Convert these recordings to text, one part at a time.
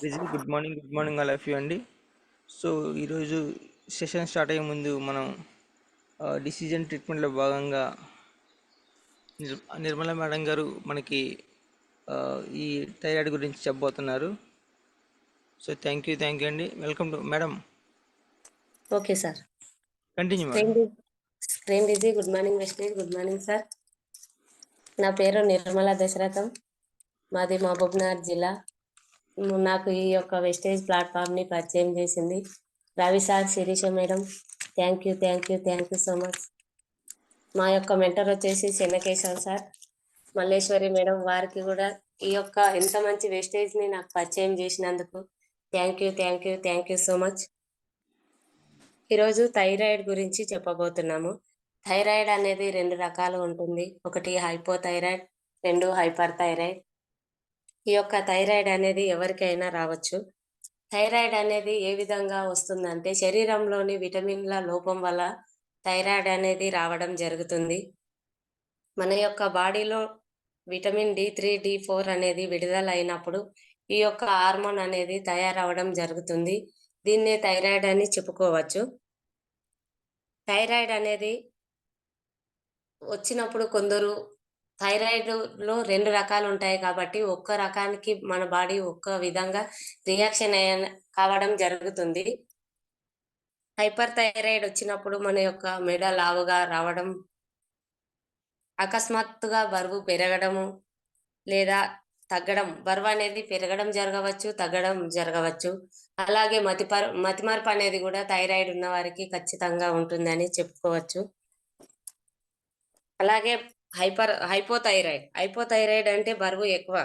Good morning all of you అండి. So ఈరోజు session start అయ్యే ముందు మనం డిసిజన్ ట్రీట్మెంట్లో భాగంగా నిర్మల మేడం గారు మనకి ఆ, ఈ థైరాయిడ్ గురించి చెప్పబోతున్నారు. సో థ్యాంక్ యూ అండి. Welcome to madam. Okay sir. Continue madam. Screen busy. Good morning Vestige. Good morning sir. నా పేరు నిర్మల దశరథం. మాది మహబూబ్నగర్ జిల్లా. నాకు ఈ యొక్క వెస్టేజ్ ప్లాట్ఫామ్ని పరిచయం చేసింది Ravi sir, Sirisha madam. Thank you so much. మా యొక్క మెంటర్ వచ్చేసి చెన్నకేశవ్ సార్, మల్లేశ్వరి మేడం. వారికి కూడా ఈ యొక్క ఎంత మంచి వెస్టేజ్ని నాకు పరిచయం చేసినందుకు థ్యాంక్ యూ సో మచ్. ఈరోజు థైరాయిడ్ గురించి చెప్పబోతున్నాము. థైరాయిడ్ అనేది 2 రకాలు ఉంటుంది. ఒకటి హైపోథైరాయిడ్, 2 హైపర్ థైరాయిడ్. ఈ యొక్క థైరాయిడ్ అనేది ఎవరికైనా రావచ్చు. థైరాయిడ్ అనేది ఏ విధంగా వస్తుందంటే శరీరంలోని విటమిన్ల లోపం వల్ల థైరాయిడ్ అనేది రావడం జరుగుతుంది. మన యొక్క బాడీలో విటమిన్ D3, D4 అనేది విడుదల అయినప్పుడు ఈ యొక్క హార్మోన్ అనేది తయారవడం జరుగుతుంది. దీన్నే థైరాయిడ్ అని చెప్పుకోవచ్చు. థైరాయిడ్ అనేది వచ్చినప్పుడు కొందరు థైరాయిడ్‌లో 2 రకాలు ఉంటాయి కాబట్టి ఒక్క రకానికి మన బాడీ ఒక్క విధంగా రియాక్షన్ కావడం జరుగుతుంది. హైపర్ థైరాయిడ్ వచ్చినప్పుడు మన యొక్క మెడ లావుగా రావడం, అకస్మాత్తుగా బరువు పెరగడము లేదా తగ్గడం, బరువు అనేది పెరగడం జరగవచ్చు, తగ్గడం జరగవచ్చు. అలాగే మతిమరుపు అనేది కూడా థైరాయిడ్ ఉన్న వారికి ఖచ్చితంగా ఉంటుందని చెప్పుకోవచ్చు. అలాగే హైపోథైరాయిడ్ అంటే బరువు ఎక్కువ.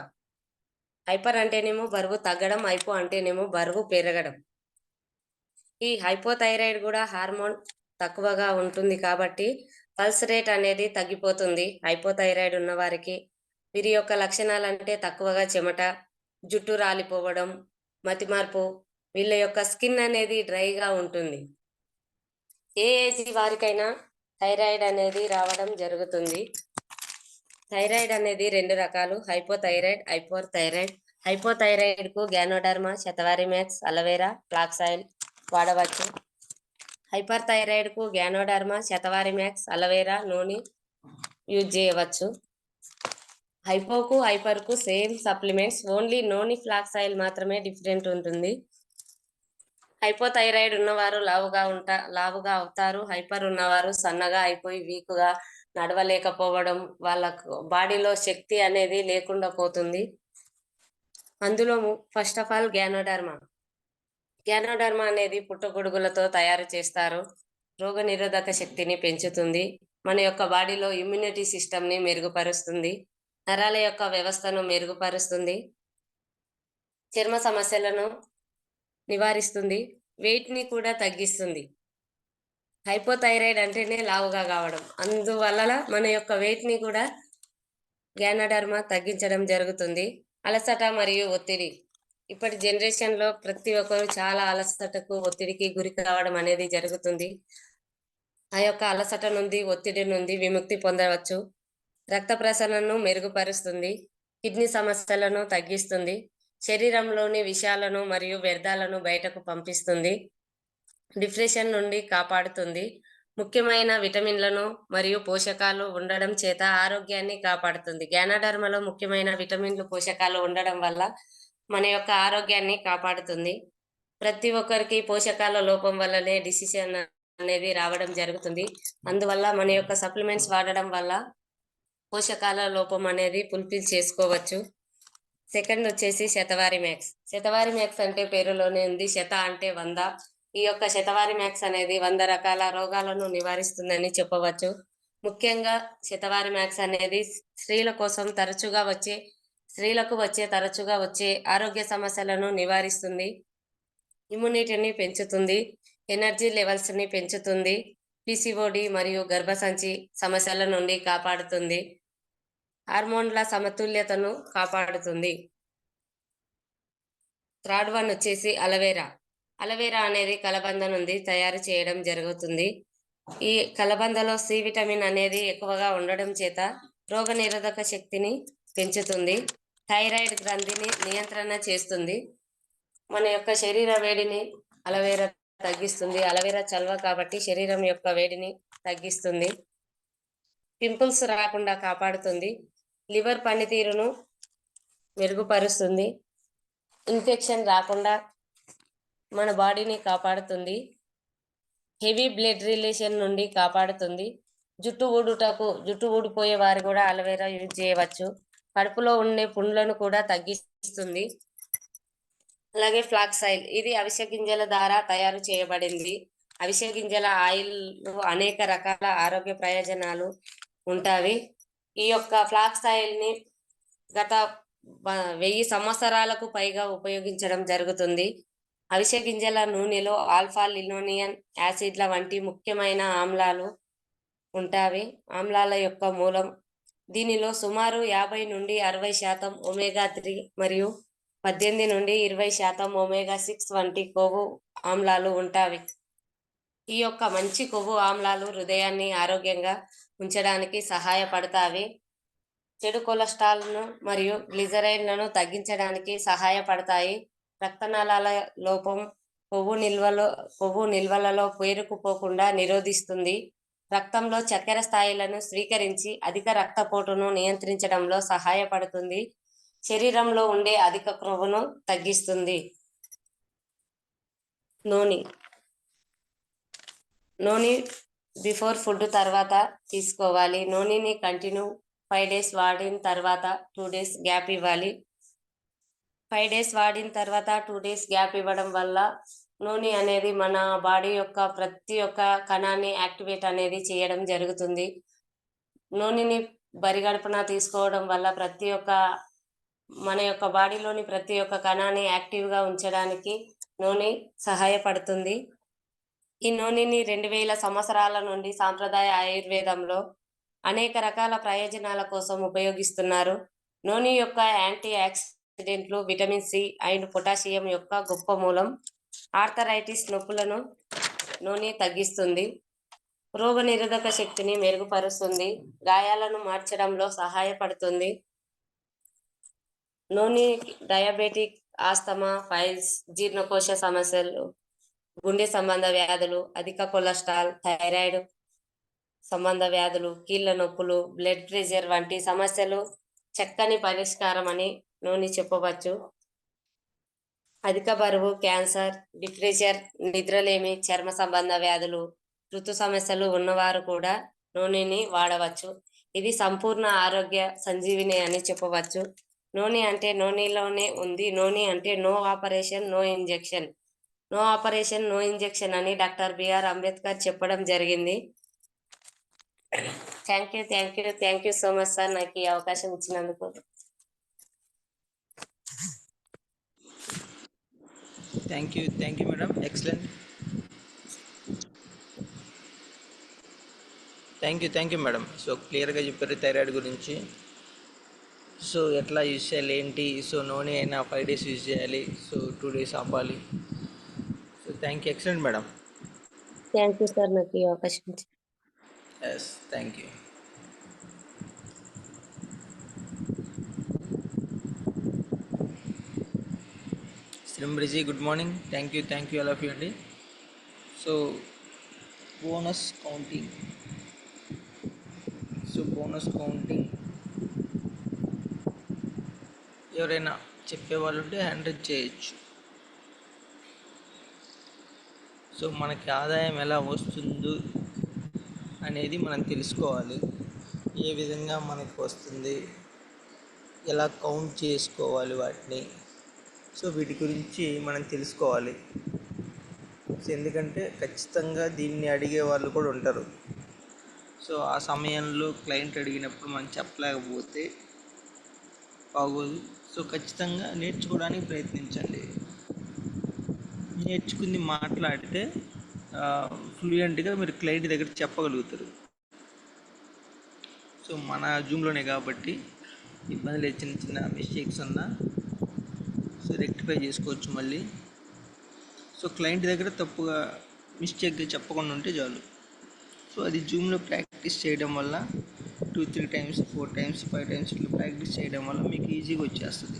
హైపర్ అంటేనేమో బరువు తగ్గడం, హైపో అంటేనేమో బరువు పెరగడం. ఈ హైపోథైరాయిడ్ కూడా హార్మోన్ తక్కువగా ఉంటుంది కాబట్టి పల్స్ రేట్ అనేది తగ్గిపోతుంది హైపోథైరాయిడ్ ఉన్న వారికి. వీరి యొక్క లక్షణాలు అంటే తక్కువగా చెమట, జుట్టు రాలిపోవడం, మతిమరుపు, వీళ్ళ యొక్క స్కిన్ అనేది డ్రైగా ఉంటుంది. ఏ ఏజ్ వారికైనా థైరాయిడ్ అనేది రావడం జరుగుతుంది. థైరాయిడ్ అనేది 2 రకాలు, హైపోథైరాయిడ్, హైపోర్ థైరాయిడ్. హైపోథైరాయిడ్ కు ganoderma, shatavari max, aloe vera, flax oil వాడవచ్చు. హైపర్ థైరాయిడ్ కు గ్యానోడర్మా, శతవారి మ్యాక్స్, అలోవెరా నూనె యూజ్ చేయవచ్చు. హైపోకు హైపర్ కు సేమ్ సప్లిమెంట్స్, ఓన్లీ నూనె ఫ్లాక్స్ ఆయిల్ మాత్రమే డిఫరెంట్ ఉంటుంది. హైపోథైరాయిడ్ ఉన్నవారు లావుగా అవుతారు. హైపర్ ఉన్నవారు సన్నగా అయిపోయి వీక్గా నడవలేకపోవడం, వాళ్ళకు బాడీలో శక్తి అనేది లేకుండా పోతుంది. అందులో ఫస్ట్ ఆఫ్ ఆల్ గ్యానోడర్మా అనేది పుట్టగొడుగులతో తయారు చేస్తారు. రోగ నిరోధక శక్తిని పెంచుతుంది. మన యొక్క బాడీలో ఇమ్యూనిటీ సిస్టమ్ని మెరుగుపరుస్తుంది. నరాల యొక్క వ్యవస్థను మెరుగుపరుస్తుంది. చర్మ సమస్యలను నివారిస్తుంది. వెయిట్ని కూడా తగ్గిస్తుంది. హైపోథైరాయిడ్ అంటేనే లావుగా కావడం, అందువల్ల మన యొక్క వెయిట్ని కూడా గ్యానోడర్మా తగ్గించడం జరుగుతుంది. అలసట మరియు ఒత్తిడి. ఇప్పటి జనరేషన్లో ప్రతి ఒక్కరు చాలా అలసటకు, ఒత్తిడికి గురి కావడం అనేది జరుగుతుంది. ఆ యొక్క అలసట నుండి, ఒత్తిడి నుండి విముక్తి పొందవచ్చు. రక్త ప్రసరణను మెరుగుపరుస్తుంది. కిడ్నీ సమస్యలను తగ్గిస్తుంది. శరీరంలోని విషాలను మరియు వ్యర్థాలను బయటకు పంపిస్తుంది. డిప్రెషన్ నుండి కాపాడుతుంది. ముఖ్యమైన విటమిన్లను మరియు పోషకాలు ఉండడం చేత ఆరోగ్యాన్ని కాపాడుతుంది. గ్యానోడర్మాలో ముఖ్యమైన విటమిన్లు, పోషకాలు ఉండడం వల్ల మన యొక్క ఆరోగ్యాన్ని కాపాడుతుంది. ప్రతి ఒక్కరికి పోషకాల లోపం వల్లనే డిసిషన్ అనేది రావడం జరుగుతుంది. అందువల్ల మన యొక్క సప్లిమెంట్స్ వాడడం వల్ల పోషకాల లోపం అనేది ఫుల్ఫిల్ చేసుకోవచ్చు. సెకండ్ వచ్చేసి శతవారి మ్యాక్స్ అంటే పేరులోనే ఉంది. శత అంటే 100. ఈ యొక్క శతవారి మ్యాక్స్ అనేది 100 రకాల రోగాలను నివారిస్తుందని చెప్పవచ్చు. ముఖ్యంగా శతవారి మ్యాక్స్ అనేది స్త్రీలకు తరచుగా వచ్చే ఆరోగ్య సమస్యలను నివారిస్తుంది. ఇమ్యూనిటీని పెంచుతుంది. ఎనర్జీ లెవెల్స్ని పెంచుతుంది. PCOD మరియు గర్భసంచి సమస్యల నుండి కాపాడుతుంది. హార్మోన్ల సమతుల్యతను కాపాడుతుంది. థర్డ్ వన్ వచ్చేసి అలోవెరా అనేది కలబంద నుండి తయారు చేయడం జరుగుతుంది. ఈ కలబందలో సి విటమిన్ అనేది ఎక్కువగా ఉండడం చేత రోగ నిరోధక శక్తిని పెంచుతుంది. థైరాయిడ్ గ్రంథిని నియంత్రణ చేస్తుంది. మన యొక్క శరీర వేడిని అలోవెరా తగ్గిస్తుంది. అలోవెరా చలువ కాబట్టి శరీరం యొక్క వేడిని తగ్గిస్తుంది. పింపుల్స్ రాకుండా కాపాడుతుంది. లివర్ పనితీరును మెరుగుపరుస్తుంది. ఇన్ఫెక్షన్ రాకుండా మన బాడీని కాపాడుతుంది. హెవీ బ్లడ్ రిలేషన్ నుండి కాపాడుతుంది. జుట్టు ఊడిపోయే వారు కూడా అలోవెరా యూజ్ చేయవచ్చు. కడుపులో ఉండే పుండ్లను కూడా తగ్గిస్తుంది. అలాగే ఫ్లాక్స్ ఆయిల్, ఇది అవిసె గింజల ద్వారా తయారు చేయబడింది. అవిసె గింజల ఆయిల్ అనేక రకాల ఆరోగ్య ప్రయోజనాలు ఉంటాయి. ఈ యొక్క ఫ్లాక్స్ ఆయిల్ ని గత 1000 సంవత్సరాలకు పైగా ఉపయోగించడం జరుగుతుంది. అవిసె గింజల నూనెలో ఆల్ఫా లినోనియన్ యాసిడ్ల వంటి ముఖ్యమైన ఆమ్లాలు ఉంటాయి. ఆమ్లాల యొక్క మూలం. దీనిలో సుమారు 50 నుండి 60% ఒమేగా 3 మరియు 18 నుండి 20% ఒమేగా 6 వంటి కొవ్వు ఆమ్లాలు ఉంటాయి. ఈ యొక్క మంచి కొవ్వు ఆమ్లాలు హృదయాన్ని ఆరోగ్యంగా ఉంచడానికి సహాయపడతాయి. చెడు కొలెస్ట్రాల్ను మరియు గ్లిజరైన్లను తగ్గించడానికి సహాయపడతాయి. రక్తనాళాల లోపం, కొవ్వు నిల్వలలో పేరుకుపోకుండా నిరోధిస్తుంది. రక్తంలో చక్కెర స్థాయిలను స్వీకరించి అధిక రక్తపోటును నియంత్రించడంలో సహాయపడుతుంది. శరీరంలో ఉండే అధిక క్రొవ్వును తగ్గిస్తుంది. నూనె బిఫోర్ ఫుడ్ తర్వాత తీసుకోవాలి. నూనెని కంటిన్యూ 5 days వాడిన తర్వాత 2 days గ్యాప్ ఇవ్వాలి. 5 days వాడిన తర్వాత 2 days గ్యాప్ ఇవ్వడం వల్ల నూనె అనేది మన బాడీ యొక్క ప్రతి ఒక్క కణాన్ని యాక్టివేట్ అనేది చేయడం జరుగుతుంది. నూనెని బరిగడుపున తీసుకోవడం వల్ల మన యొక్క బాడీలోని ప్రతి ఒక్క కణాన్ని యాక్టివ్గా ఉంచడానికి నూనె సహాయపడుతుంది. ఈ నూనెని 2000 సంవత్సరాల నుండి సాంప్రదాయ ఆయుర్వేదంలో అనేక రకాల ప్రయోజనాల కోసం ఉపయోగిస్తున్నారు. నూనె యొక్క యాంటీ ఆక్సిడెంట్లు విటమిన్ సి అండ్ పొటాషియం యొక్క గొప్ప మూలం. ఆర్థరైటిస్ నొప్పులను నూనె తగ్గిస్తుంది. రోగనిరోధక శక్తిని మెరుగుపరుస్తుంది. గాయాలను మార్చడంలో సహాయపడుతుంది. నూనె డయాబెటిక్, ఆస్తమా, పైల్స్, జీర్ణకోశ సమస్యలు, గుండె సంబంధ వ్యాధులు, అధిక కొలెస్ట్రాల్, థైరాయిడ్ సంబంధ వ్యాధులు, కీళ్ళ నొప్పులు, బ్లడ్ ప్రెషర్ వంటి సమస్యలు చక్కని పరిష్కారం అని నూనె చెప్పవచ్చు. అధిక బరువు, క్యాన్సర్, డిప్రెషన్, నిద్రలేమి, చర్మ సంబంధ వ్యాధులు, ఋతు సమస్యలు ఉన్నవారు కూడా నూనెని వాడవచ్చు. ఇది సంపూర్ణ ఆరోగ్య సంజీవిని అని చెప్పవచ్చు. నూనె అంటే నూనెలోనే ఉంది. నూనె అంటే no operation no injection. No operation no injection అని డాక్టర్ బిఆర్ అంబేద్కర్ చెప్పడం జరిగింది. Thank you so much sir, నాకు ఈ అవకాశం ఇచ్చినందుకు. Thank you madam, excellent. Thank you madam. So క్లియర్గా చెప్పారు థైరాయిడ్ గురించి. సో ఎట్లా యూజ్ చేయాలి ఏంటి. సో నూనె అయినా 5 days యూజ్ చేయాలి. సో 2 days ఆపాలి. So thank you, excellent madam. Thank you sir, నాకు ఈ అవకాశం ఇచ్చి. Yes, thank you. శ్రీమృజి, good morning. Thank you all of you అండి. సో బోనస్ కౌంటింగ్ ఎవరైనా చెప్పేవాళ్ళు ఉంటే హ్యాండ్ రైజ్ చేయొచ్చు. సో మనకి ఆదాయం ఎలా వస్తుందో అనేది మనం తెలుసుకోవాలి. ఏ విధంగా మనకి వస్తుంది, ఎలా కౌంట్ చేసుకోవాలి వాటిని. సో వీటి గురించి మనం తెలుసుకోవాలి. సో ఎందుకంటే ఖచ్చితంగా దీన్ని అడిగే వాళ్ళు కూడా ఉంటారు. సో ఆ సమయంలో క్లయింట్ అడిగినప్పుడు మనం చెప్పలేకపోతే బాగోదు. సో ఖచ్చితంగా నేర్చుకోవడానికి ప్రయత్నించండి. నేర్చుకుని మాట్లాడితే ఫ్లూయెంట్గా మీరు క్లయింట్ దగ్గర చెప్పగలుగుతారు. సో మన జూమ్లోనే కాబట్టి ఇబ్బందులు, చిన్న మిస్టేక్స్ ఉన్నా సో రెక్టిఫై చేసుకోవచ్చు మళ్ళీ. సో క్లయింట్ దగ్గర తప్పుగా మిస్టేక్గా చెప్పకుండా ఉంటే చాలు. సో అది జూమ్లో ప్రాక్టీస్ చేయడం వల్ల 2-3 times 4 times 5 times ఇట్లా ప్రాక్టీస్ చేయడం వల్ల మీకు ఈజీగా వచ్చేస్తుంది.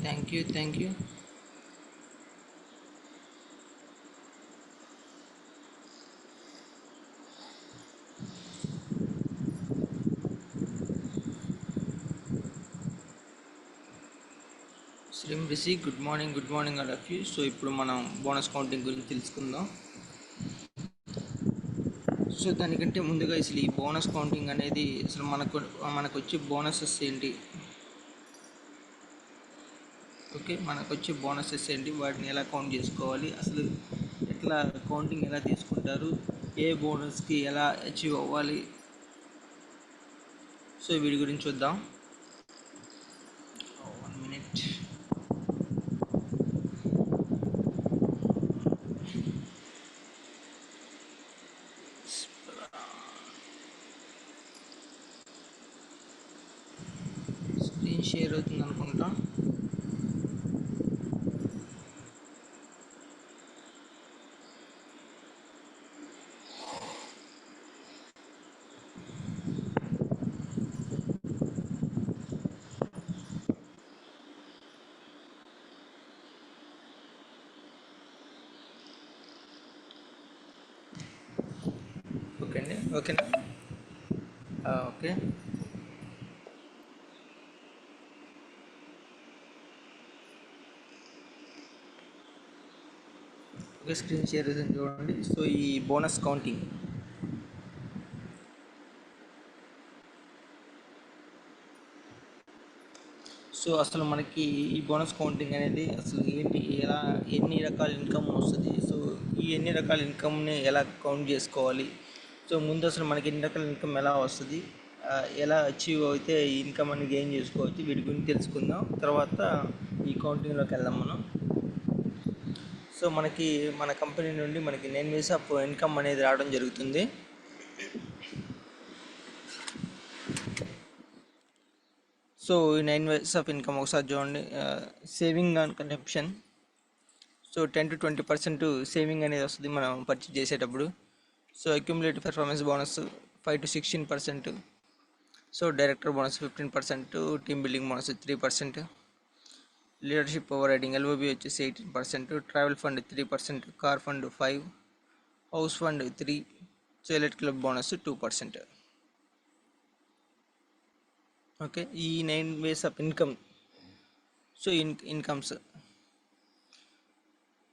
Thank you. శ్రీం Rishi, good morning all of you. So ఇప్పుడు మనం బోనస్ కౌంటింగ్ గురించి తెలుసుకుందాం. సో దానికంటే ముందుగా అసలు ఈ బోనస్ కౌంటింగ్ అనేది అసలు మనకు వచ్చే బోనసెస్ ఏంటి, ఓకే, మనకు వచ్చే బోనసెస్ ఏంటి, వాటిని ఎలా కౌంట్ చేసుకోవాలి, అసలు ఎట్లా కౌంటింగ్ ఎలా తీసుకుంటారు, ఏ బోనస్కి ఎలా అచీవ్ అవ్వాలి, సో వీటి గురించి చూద్దాం. 1 minute. స్క్రీన్ షేర్ అవుతుంది అనుకుంటా. ఓకే అండి, ఓకేనా? ఓకే, ఓకే, స్క్రీన్ షేర్ అవుతుంది చూడండి. సో ఈ బోనస్ కౌంటింగ్, సో అసలు మనకి ఈ బోనస్ కౌంటింగ్ అనేది అసలు ఏంటి, ఎలా, ఎన్ని రకాల ఇన్కమ్ వస్తుంది, సో ఈ ఎన్ని రకాల ఇన్కమ్ని ఎలా కౌంట్ చేసుకోవాలి, సో ముందు అసలు మనకి ఎన్ని రకాల ఇన్కమ్ ఎలా వస్తుంది, ఎలా అచీవ్ అయితే ఈ ఇన్కమ్ అని గెయిన్ చేసుకోవచ్చు, వీటి గురించి తెలుసుకుందాం. తర్వాత ఈ కౌంటింగ్లోకి వెళ్దాం మనం. సో మనకి మన కంపెనీ నుండి మనకి 9 ways ఆఫ్ ఇన్కమ్ అనేది రావడం జరుగుతుంది. సో ఈ 9 ways ఆఫ్ ఇన్కమ్ ఒకసారి చూడండి. Saving on consumption, so 10-20% saving అనేది వస్తుంది మనం పర్చేజ్ చేసేటప్పుడు. So accumulative performance bonus 5-16%. So director bonus 15%, team building bonus 3%, leadership over riding LOB వచ్చేసి 18%, travel fund 3%, car fund 5%, house fund 3%, so elite club bonus 2%. Okay, ఈ 9 ways of income. So incomes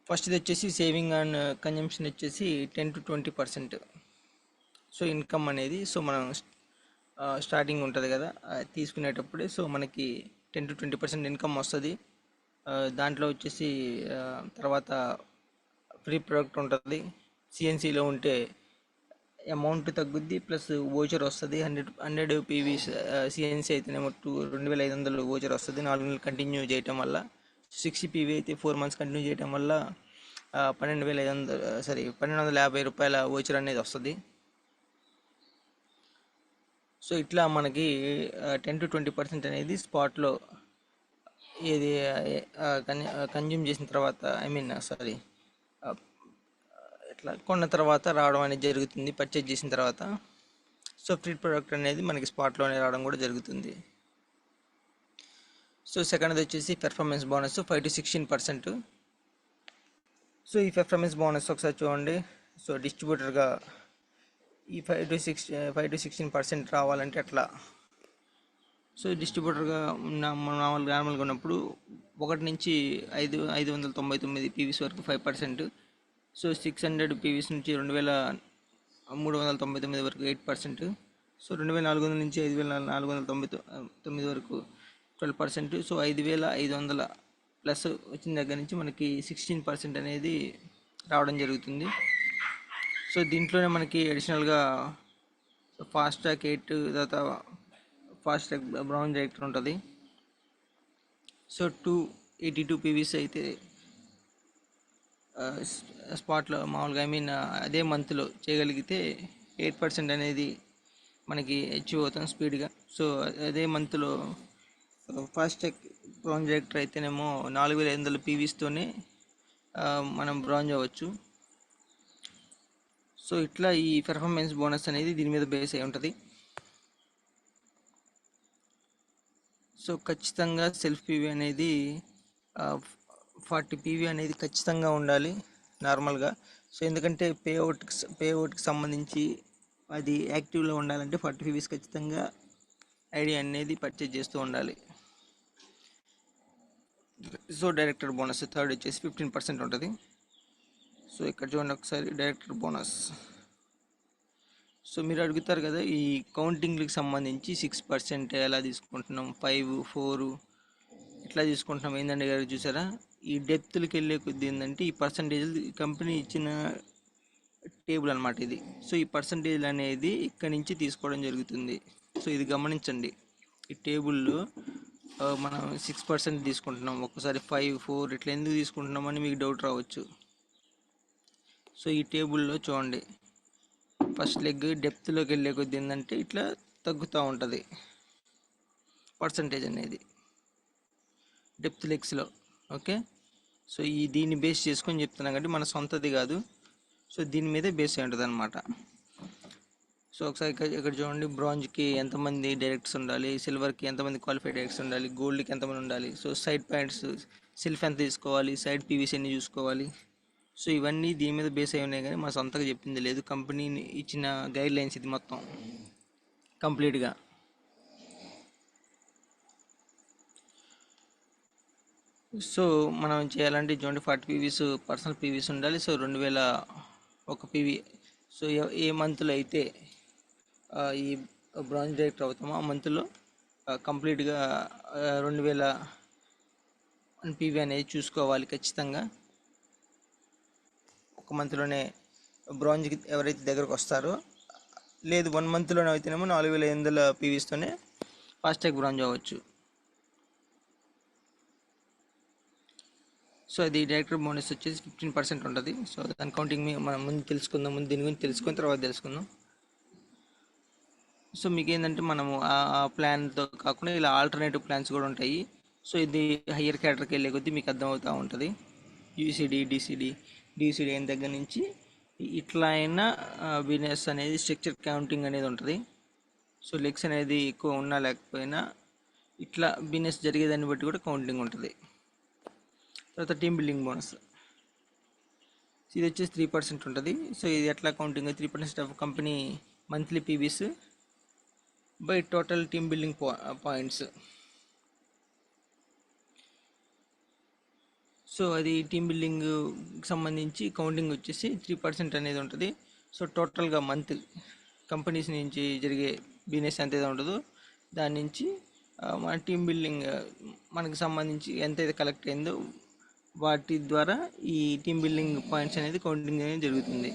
first ఇది వచ్చేసి saving and consumption వచ్చేసి 10-20%. So income అనేది, so మనం starting ఉంటుంది కదా తీసుకునేటప్పుడే, so మనకి 10-20% ఇన్కమ్ వస్తుంది. దాంట్లో వచ్చేసి తర్వాత ఫ్రీ ప్రోడక్ట్ ఉంటుంది. సిఎన్సిలో ఉంటే అమౌంట్ తగ్గుద్ది, ప్లస్ ఓచర్ వస్తుంది. 100 పీవీ సిఎన్సి అయితేనేమో 2500 ఓచర్ వస్తుంది 4 నెలలు కంటిన్యూ చేయటం వల్ల. 60 పీవీ అయితే 4 months కంటిన్యూ చేయటం వల్ల 1250 రూపాయల ఓచర్ అనేది వస్తుంది. సో ఇట్లా మనకి 10-20% అనేది స్పాట్లో ఏది కన్జ్యూమ్ చేసిన తర్వాత, ఇట్లా కొన్న తర్వాత రావడం అనేది జరుగుతుంది, పర్చేజ్ చేసిన తర్వాత. సో ఫ్రీ ప్రోడక్ట్ అనేది మనకి స్పాట్లోనే రావడం కూడా జరుగుతుంది. సో సెకండ్ది వచ్చేసి పెర్ఫార్మెన్స్ బోనస్ 5-16%. సో ఈ పెర్ఫార్మెన్స్ బోనస్ ఒకసారి చూడండి. సో డిస్ట్రిబ్యూటర్గా ఈ 5-16% రావాలంటే ఎట్లా, సో డిస్ట్రిబ్యూటర్గా నార్మల్గా ఉన్నప్పుడు 1 నుంచి 599 పీవీస్ వరకు 5%, సో 600 పీవీస్ నుంచి 2399 వరకు 8%, సో 2400 నుంచి 5499 వరకు 12%, సో 5500 ప్లస్ వచ్చిన దగ్గర నుంచి మనకి 16% అనేది రావడం జరుగుతుంది. సో దీంట్లోనే మనకి అడిషనల్గా ఫాస్ట్ ట్రాక్ 8, తర్వాత ఫాస్ట్ ట్రాక్ బ్రౌన్ డైరెక్టర్ ఉంటుంది. సో 282 పీవీస్ అయితే స్పాట్లో మామూలుగా అదే మంత్లో చేయగలిగితే 8% అనేది మనకి అచీవ్ అవుతాం స్పీడ్గా. సో అదే మంత్లో ఫాస్ట్ ట్రాక్ బ్రౌన్ డైరెక్టర్ అయితేనేమో 4500 పీవీస్తోనే మనం బ్రౌన్ అవ్వచ్చు. సో ఇట్లా ఈ పెర్ఫార్మెన్స్ బోనస్ అనేది దీని మీద బేస్ అయి ఉంటుంది. సో ఖచ్చితంగా సెల్ఫ్ పీవీ అనేది 40 పీవీ అనేది ఖచ్చితంగా ఉండాలి నార్మల్గా. సో ఎందుకంటే పేఅవుట్కి సంబంధించి అది యాక్టివ్లో ఉండాలంటే 40 పీవీస్ ఖచ్చితంగా ఐడి అనేది పర్చేజ్ చేస్తూ ఉండాలి. సో డైరెక్టర్ బోనస్ థర్డ్ వచ్చేసి 15% ఉంటుంది. సో ఇక్కడ చూడండి ఒకసారి డైరెక్టర్ బోనస్. సో మీరు అడుగుతారు కదా ఈ కౌంటింగ్కి సంబంధించి 6% ఎలా తీసుకుంటున్నాం, 5, 4 ఇట్లా తీసుకుంటున్నాం ఏంటంటే గారు చూసారా, ఈ డెప్త్లకి వెళ్ళే కొద్ది ఏంటంటే ఈ పర్సంటేజ్ కంపెనీ ఇచ్చిన టేబుల్ అనమాట ఇది. సో ఈ పర్సంటేజ్ అనేది ఇక్కడ నుంచి తీసుకోవడం జరుగుతుంది. సో ఇది గమనించండి, ఈ టేబుల్లో మనం 6% తీసుకుంటున్నాం, ఒక్కసారి 5, 4 ఇట్లా ఎందుకు తీసుకుంటున్నామని మీకు డౌట్ రావచ్చు. సో ఈ టేబుల్లో చూడండి, ఫస్ట్ లెగ్ డెప్త్లోకి వెళ్ళే కొద్ది ఏంటంటే ఇట్లా తగ్గుతూ ఉంటుంది పర్సంటేజ్ అనేది డెప్త్ లెగ్స్లో. ఓకే, సో దీన్ని బేస్ చేసుకొని చెప్తున్నాం కాబట్టి మన సొంతది కాదు. సో దీని మీదే బేస్ అయి ఉంటుంది అనమాట. సో ఒకసారి ఇక్కడ చూడండి, బ్రాంజ్కి ఎంతమంది డైరెక్టర్స్ ఉండాలి, సిల్వర్కి ఎంతమంది క్వాలిఫైడ్ డైరెక్టర్స్ ఉండాలి, గోల్డ్కి ఎంతమంది ఉండాలి, సో సైడ్ పాయింట్స్ సెల్ఫ్ ఎంత తీసుకోవాలి, సైడ్ పీవీసీ ఎన్ని చూసుకోవాలి. సో ఇవన్నీ దీని మీద బేస్ అయి ఉన్నాయి, కానీ మా సొంతగా చెప్పింది లేదు. కంపెనీని ఇచ్చిన గైడ్ లైన్స్ ఇది మొత్తం కంప్లీట్గా. సో మనం చేయాలంటే చూడండి, 40 పీవీస్ పర్సనల్ పీవీస్ ఉండాలి. So 2001 PV. సో ఏ మంత్లో అయితే ఈ బ్రాంజ్ డైరెక్టర్ అవుతామో ఆ మంత్లో కంప్లీట్గా 2001 పీవీ అనేది చూసుకోవాలి ఖచ్చితంగా. ఒక మంత్లోనే బ్రాంజ్కి ఎవరైతే దగ్గరకు వస్తారో, లేదు 1 మంత్లోనే అయితేనేమో 4500 పీవీస్తోనే ఫాస్ట్రాక్ బ్రాంజ్ అవ్వచ్చు. సో అది డైరెక్టర్ బోనస్ వచ్చేసి 15% ఉంటుంది. సో దాని కౌంటింగ్ మనం ముందు తెలుసుకుందాం, ముందు దీని గురించి తెలుసుకున్న తర్వాత తెలుసుకుందాం. సో మీకు ఏంటంటే మనము ఆ ప్లాన్తో కాకుండా ఇలా ఆల్టర్నేటివ్ ప్లాన్స్ కూడా ఉంటాయి. సో ఇది హయ్యర్ క్యాటర్కి వెళ్ళే కొద్దీ మీకు అర్థమవుతూ ఉంటుంది. యూసీడీ, డిసిడి అయిన దగ్గర నుంచి ఇట్లా అయినా బిజినెస్ అనేది స్ట్రక్చర్ కౌంటింగ్ అనేది ఉంటుంది. సో లెగ్స్ అనేది ఎక్కువ ఉన్నా లేకపోయినా ఇట్లా బిజినెస్ జరిగేదాన్ని బట్టి కూడా కౌంటింగ్ ఉంటుంది. తర్వాత టీమ్ బిల్డింగ్ బోనస్, ఇది వచ్చేసి 3% ఉంటుంది. సో ఇది ఎట్లా counting, 3% of company monthly PVs by total team building points. So అది టీమ్ బిల్డింగ్ సంబంధించి కౌంటింగ్ వచ్చేసి 3% అనేది ఉంటుంది. సో టోటల్గా మంత్ కంపెనీస్ నుంచి జరిగే బిజినెస్ ఎంతైతే ఉంటుందో దాని నుంచి మన టీమ్ బిల్డింగ్ మనకు సంబంధించి ఎంతైతే కలెక్ట్ అయిందో వాటి ద్వారా ఈ టీమ్ బిల్డింగ్ పాయింట్స్ అనేది కౌంటింగ్ అనేది జరుగుతుంది.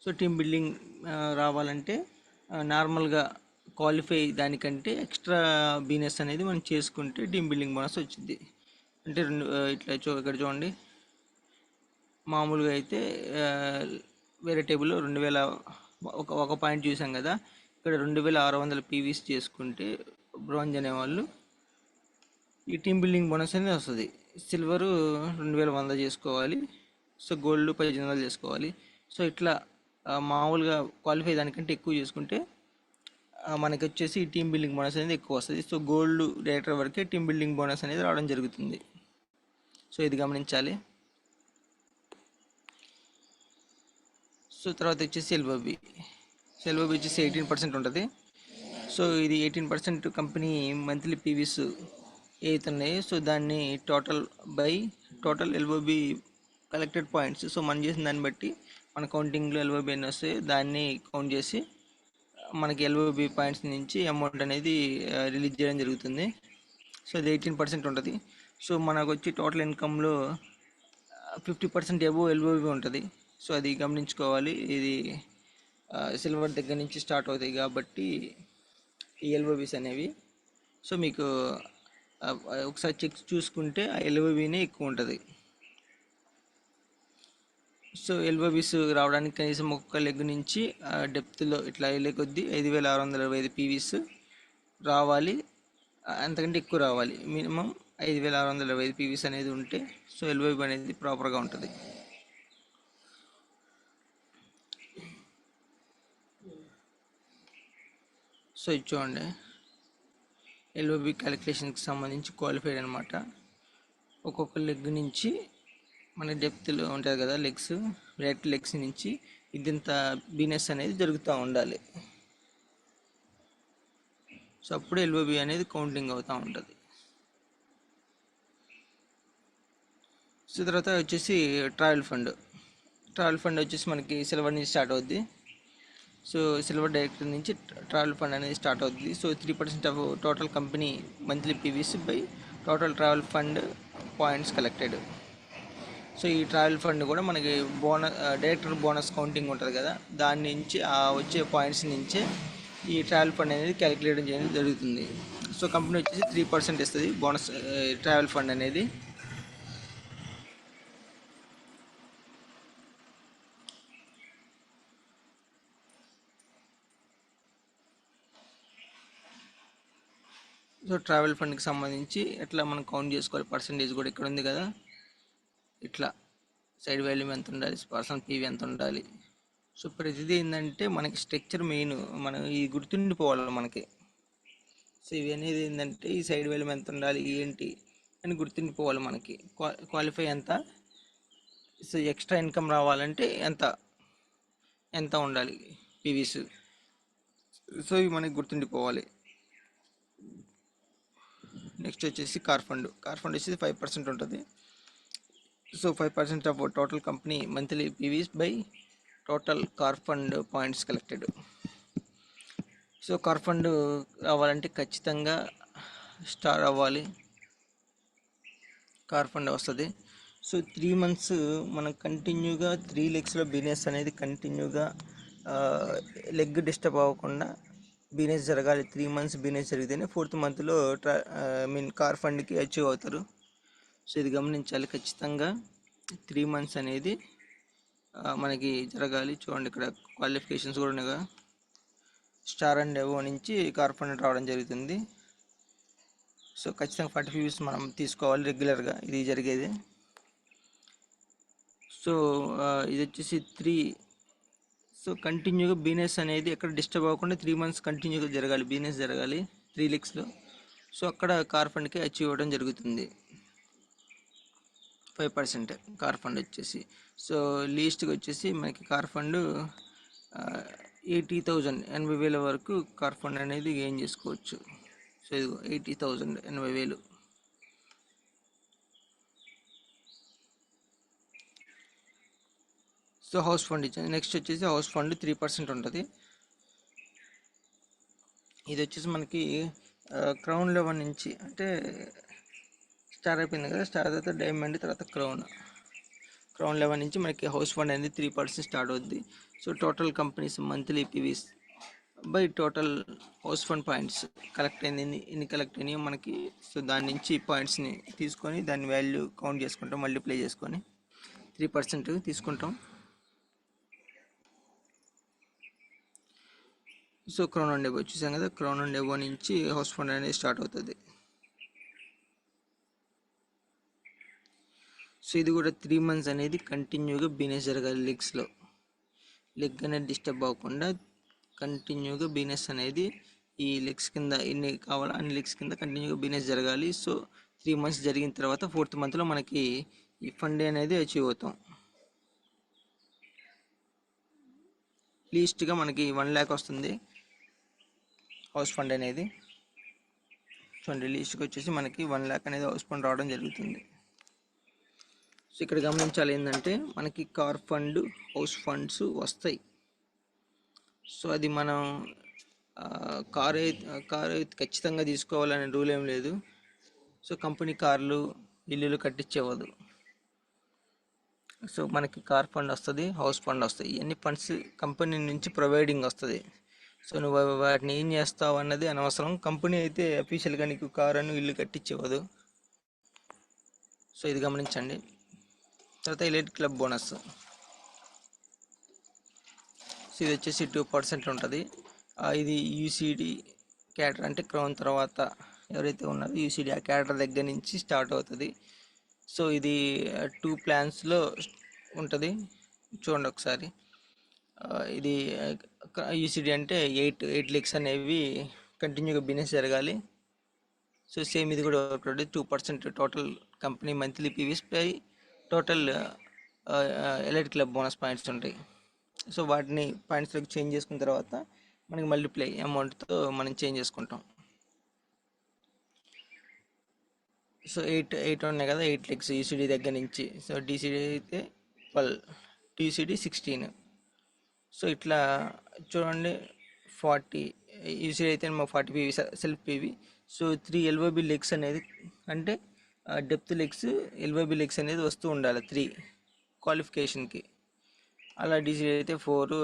సో టీమ్ బిల్డింగ్ రావాలంటే నార్మల్గా క్వాలిఫై దానికంటే ఎక్స్ట్రా బిజినెస్ అనేది మనం చేసుకుంటే టీమ్ బిల్డింగ్ బోనస్ వచ్చింది. అంటే ఇట్లా ఇక్కడ చూడండి, మామూలుగా అయితే వేరే టేబుల్లో 2000 ఒక పాయింట్ చూసాం కదా, ఇక్కడ 2600 పీవీస్ చేసుకుంటే బ్రాంజ్ అనేవాళ్ళు ఈ టీమ్ బిల్డింగ్ బోనస్ అనేది వస్తుంది. సిల్వరు 2100 చేసుకోవాలి. సో గోల్డ్ 1800 చేసుకోవాలి. సో ఇట్లా మామూలుగా క్వాలిఫై దానికంటే ఎక్కువ చేసుకుంటే మనకి వచ్చేసి ఈ టీమ్ బిల్డింగ్ బోనస్ అనేది ఎక్కువ వస్తుంది. సో గోల్డ్ డైరెక్టర్ వరకే టీమ్ బిల్డింగ్ బోనస్ అనేది రావడం జరుగుతుంది. సో ఇది గమనించాలి. సో తర్వాత వచ్చేసి ఎల్ఓబి వచ్చేసి 18% ఉంటుంది. సో ఇది 18% కంపెనీ మంత్లీ పీవీస్ అవుతున్నాయి. సో దాన్ని total LOB collected points. So మనం చేసిన దాన్ని బట్టి మన కౌంటింగ్లో ఎల్ఓబి ఎన్ని వస్తాయి దాన్ని కౌంట్ చేసి మనకి ఎల్ఓబి పాయింట్స్ నుంచి అమౌంట్ అనేది రిలీజ్ చేయడం జరుగుతుంది. సో ఇది 18% ఉంటుంది. సో మనకు వచ్చి టోటల్ ఇన్కంలో 50% ఎబో ఎల్ఓబి ఉంటుంది. సో అది గమనించుకోవాలి. ఇది సిల్వర్ దగ్గర నుంచి స్టార్ట్ అవుతాయి కాబట్టి ఈ ఎల్ఓబిస్ అనేవి. సో మీకు ఒకసారి చెక్ చూసుకుంటే ఆ ఎల్ఓబినే ఎక్కువ ఉంటుంది. సో ఎల్ఓబిస్ రావడానికి కనీసం ఒక్క లెగ్ నుంచి డెప్త్లో ఇట్లా వెళ్ళే కొద్దీ 5625 పీవీస్ రావాలి, అంతకంటే ఎక్కువ రావాలి. మినిమం 5625 పీవీస్ అనేది ఉంటే సో ఎల్ఓబి అనేది ప్రాపర్గా ఉంటుంది. సో ఇది చూడండి, ఎల్ఓబి క్యాలిక్యులేషన్కి సంబంధించి క్వాలిఫైడ్ అనమాట. ఒక్కొక్క లెగ్ నుంచి మన డెప్త్లో ఉంటుంది కదా లెగ్స్, రైట్ లెగ్స్ నుంచి ఇదింత బీనెస్ అనేది జరుగుతూ ఉండాలి. సో అప్పుడు ఎల్ఓబి అనేది కౌంటింగ్ అవుతూ ఉంటుంది. సో తర్వాత వచ్చేసి ట్రావెల్ ఫండ్ వచ్చేసి మనకి సిల్వర్ నుంచి స్టార్ట్ అవుద్ది. సో సిల్వర్ డైరెక్టర్ నుంచి ట్రావెల్ ఫండ్ అనేది స్టార్ట్ అవుతుంది. So 3% of total company monthly PVs by total travel fund points collected. So ఈ ట్రావెల్ ఫండ్ కూడా మనకి డైరెక్టర్ బోనస్ కౌంటింగ్ ఉంటుంది కదా, దాని నుంచి ఆ వచ్చే పాయింట్స్ నుంచే ఈ ట్రావెల్ ఫండ్ అనేది క్యాలిక్యులేట్ చేయడం జరుగుతుంది. సో కంపెనీ వచ్చేసి 3% ఇస్తుంది బోనస్ ట్రావెల్ ఫండ్ అనేది. సో ట్రావెల్ ఫండ్కి సంబంధించి ఎట్లా మనం కౌంట్ చేసుకోవాలి, పర్సంటేజ్ కూడా ఇక్కడ ఉంది కదా, ఇట్లా సైడ్ వాల్యూమ్ ఎంత ఉండాలి, పర్సన్ పీవీ ఎంత ఉండాలి. సో ప్రతిదీ ఏంటంటే మనకి స్ట్రక్చర్ మెయిన్, మనం ఇది గుర్తుండిపోవాలి మనకి. సో ఇవి అనేది ఏంటంటే ఈ సైడ్ వాల్యూమ్ ఎంత ఉండాలి ఏంటి అని గుర్తుండిపోవాలి మనకి. క్వాలిఫై ఎంత, సో ఎక్స్ట్రా ఇన్కమ్ రావాలంటే ఎంత ఎంత ఉండాలి పీవీస్. సో ఇవి మనకి గుర్తుండిపోవాలి. నెక్స్ట్ వచ్చేసి కార్ ఫండ్ వచ్చేసి 5% ఉంటుంది. So 5% of total company monthly PVs by total car fund points collected. So car fund రావాలంటే ఖచ్చితంగా స్టార్ అవ్వాలి, కార్ ఫండ్ వస్తుంది. సో 3 months మనం కంటిన్యూగా 3 legsలో బిజినెస్ అనేది కంటిన్యూగా లెగ్ డిస్టర్బ్ అవ్వకుండా బిజినెస్ జరగాలి. 3 months బిజినెస్ జరిగితేనే 4th monthలో కార్ ఫండ్కి అచీవ్ అవుతారు. సో ఇది గమనించాలి ఖచ్చితంగా. 3 months అనేది మనకి జరగాలి. చూడండి ఇక్కడ క్వాలిఫికేషన్స్ కూడా ఉన్నాయి. స్టార్ అండ్ ఎవో నుంచి కార్ ఫండ్ రావడం జరుగుతుంది. సో ఖచ్చితంగా 40 views మనం తీసుకోవాలి రెగ్యులర్గా, ఇది జరిగేది. సో ఇది వచ్చేసి 3. సో కంటిన్యూగా బిజినెస్ అనేది ఎక్కడ డిస్టర్బ్ అవ్వకుండా 3 months కంటిన్యూగా జరగాలి, బిజినెస్ జరగాలి 3 legsలో. సో అక్కడ కార్ ఫండ్కి అచీవ్ అవ్వడం జరుగుతుంది. 5% కార్ ఫండ్ వచ్చేసి. సో లీస్ట్గా వచ్చేసి మనకి కార్ ఫండ్ 80,000 80,000 వరకు కార్ ఫండ్ అనేది గెయిన్ చేసుకోవచ్చు. సో ఇదిగో 80,000 80,000. సో హౌస్ ఫండ్ ఇచ్చింది. నెక్స్ట్ వచ్చేసి హౌస్ ఫండ్ 3% ఉంటుంది. ఇది వచ్చేసి మనకి క్రౌన్ లెవెల్ నుంచి, అంటే స్టార్ అయిపోయింది కదా, స్టార్ తర్వాత డైమండ్ తర్వాత క్రౌన్ లెవెల్ నుంచి మనకి హౌస్ ఫండ్ అనేది 3% స్టార్ట్ అవుద్ది. So total companies monthly PVs by total house fund points collect అయింది, ఇన్ని కలెక్ట్ అయినాయి మనకి. సో దాని నుంచి పాయింట్స్ని తీసుకొని దాని వాల్యూ కౌంట్ చేసుకుంటాం, మల్టిప్లై చేసుకొని 3% తీసుకుంటాం. సో క్రౌన్ అండ్ ఎబో చూసాం కదా, క్రౌన్ అండ్ ఎబో నుంచి హౌస్ ఫండ్ అనేది స్టార్ట్ అవుతుంది. సో ఇది కూడా 3 months అనేది కంటిన్యూగా బిజినెస్ జరగాలి లెగ్స్లో. లెగ్ అనేది డిస్టర్బ్ అవ్వకుండా కంటిన్యూగా బిజినెస్ అనేది ఈ లెగ్స్ కింద ఎన్ని కావాలో అన్ని లెగ్స్ కింద కంటిన్యూగా బిజినెస్ జరగాలి. సో 3 months జరిగిన తర్వాత 4th monthలో మనకి ఈ ఫండ్ అనేది అచీవ్ అవుతాం. లీస్ట్గా మనకి 1 lakh వస్తుంది హౌస్ ఫండ్ అనేది. చూడండి లీస్ట్కి వచ్చేసి మనకి 1 lakh అనేది హౌస్ ఫండ్ రావడం జరుగుతుంది. సో ఇక్కడ గమనించాలి ఏంటంటే మనకి కార్ ఫండ్ హౌస్ ఫండ్స్ వస్తాయి. సో అది మనం కారు అయితే ఖచ్చితంగా తీసుకోవాలనే రూల్ ఏం లేదు. సో కంపెనీ కార్లు ఇల్లులు కట్టించేవద్దు. సో మనకి కార్ ఫండ్ వస్తుంది, హౌస్ ఫండ్ వస్తాయి, ఇవన్నీ ఫండ్స్ కంపెనీ నుంచి ప్రొవైడింగ్ వస్తుంది. సో నువ్వు వాటిని ఏం చేస్తావు అన్నది అనవసరం. కంపెనీ అయితే అఫీషియల్గా నీకు కారు అని ఇల్లు కట్టించేవద్దు. సో ఇది గమనించండి. తర్వాత ఎలైట్ క్లబ్ బోనస్. సో ఇది వచ్చేసి 2% ఉంటుంది. ఇది యూసీడీ క్యాడర్, అంటే క్రౌన్ తర్వాత ఎవరైతే ఉన్నారో యూసీడీ ఆ క్యాడర్ దగ్గర నుంచి స్టార్ట్ అవుతుంది. సో ఇది 2 plansలో ఉంటుంది. చూడండి ఒకసారి. ఇది యూసీడీ అంటే 8 legs అనేవి కంటిన్యూగా బిజినెస్ జరగాలి. సో సేమ్ ఇది కూడా వర్క్ అవుతుంది. 2% టోటల్ కంపెనీ మంత్లీ పీవీస్ పై total elite club bonus points ఉంటాయి. సో వాటిని పాయింట్స్లోకి చేంజ్ చేసుకున్న తర్వాత మనకి మల్టిప్లై అమౌంట్తో మనం చేంజ్ చేసుకుంటాం. సో ఎయిట్ ఉన్నాయి కదా, 8 లెగ్స్ యూసీడీ దగ్గర నుంచి. సో డీసీడీ అయితే 12, టీసీడీ 16. సో ఇట్లా చూడండి, 40 యూసీడీ అయితే 40 PV self PV. So 3 LOB legs అనేది అంటే డెప్త్ లెగ్స్, ఎల్ఓబి లెగ్స్ అనేది వస్తూ ఉండాలి 3 క్వాలిఫికేషన్కి. అలా డీసీడీ అయితే 4,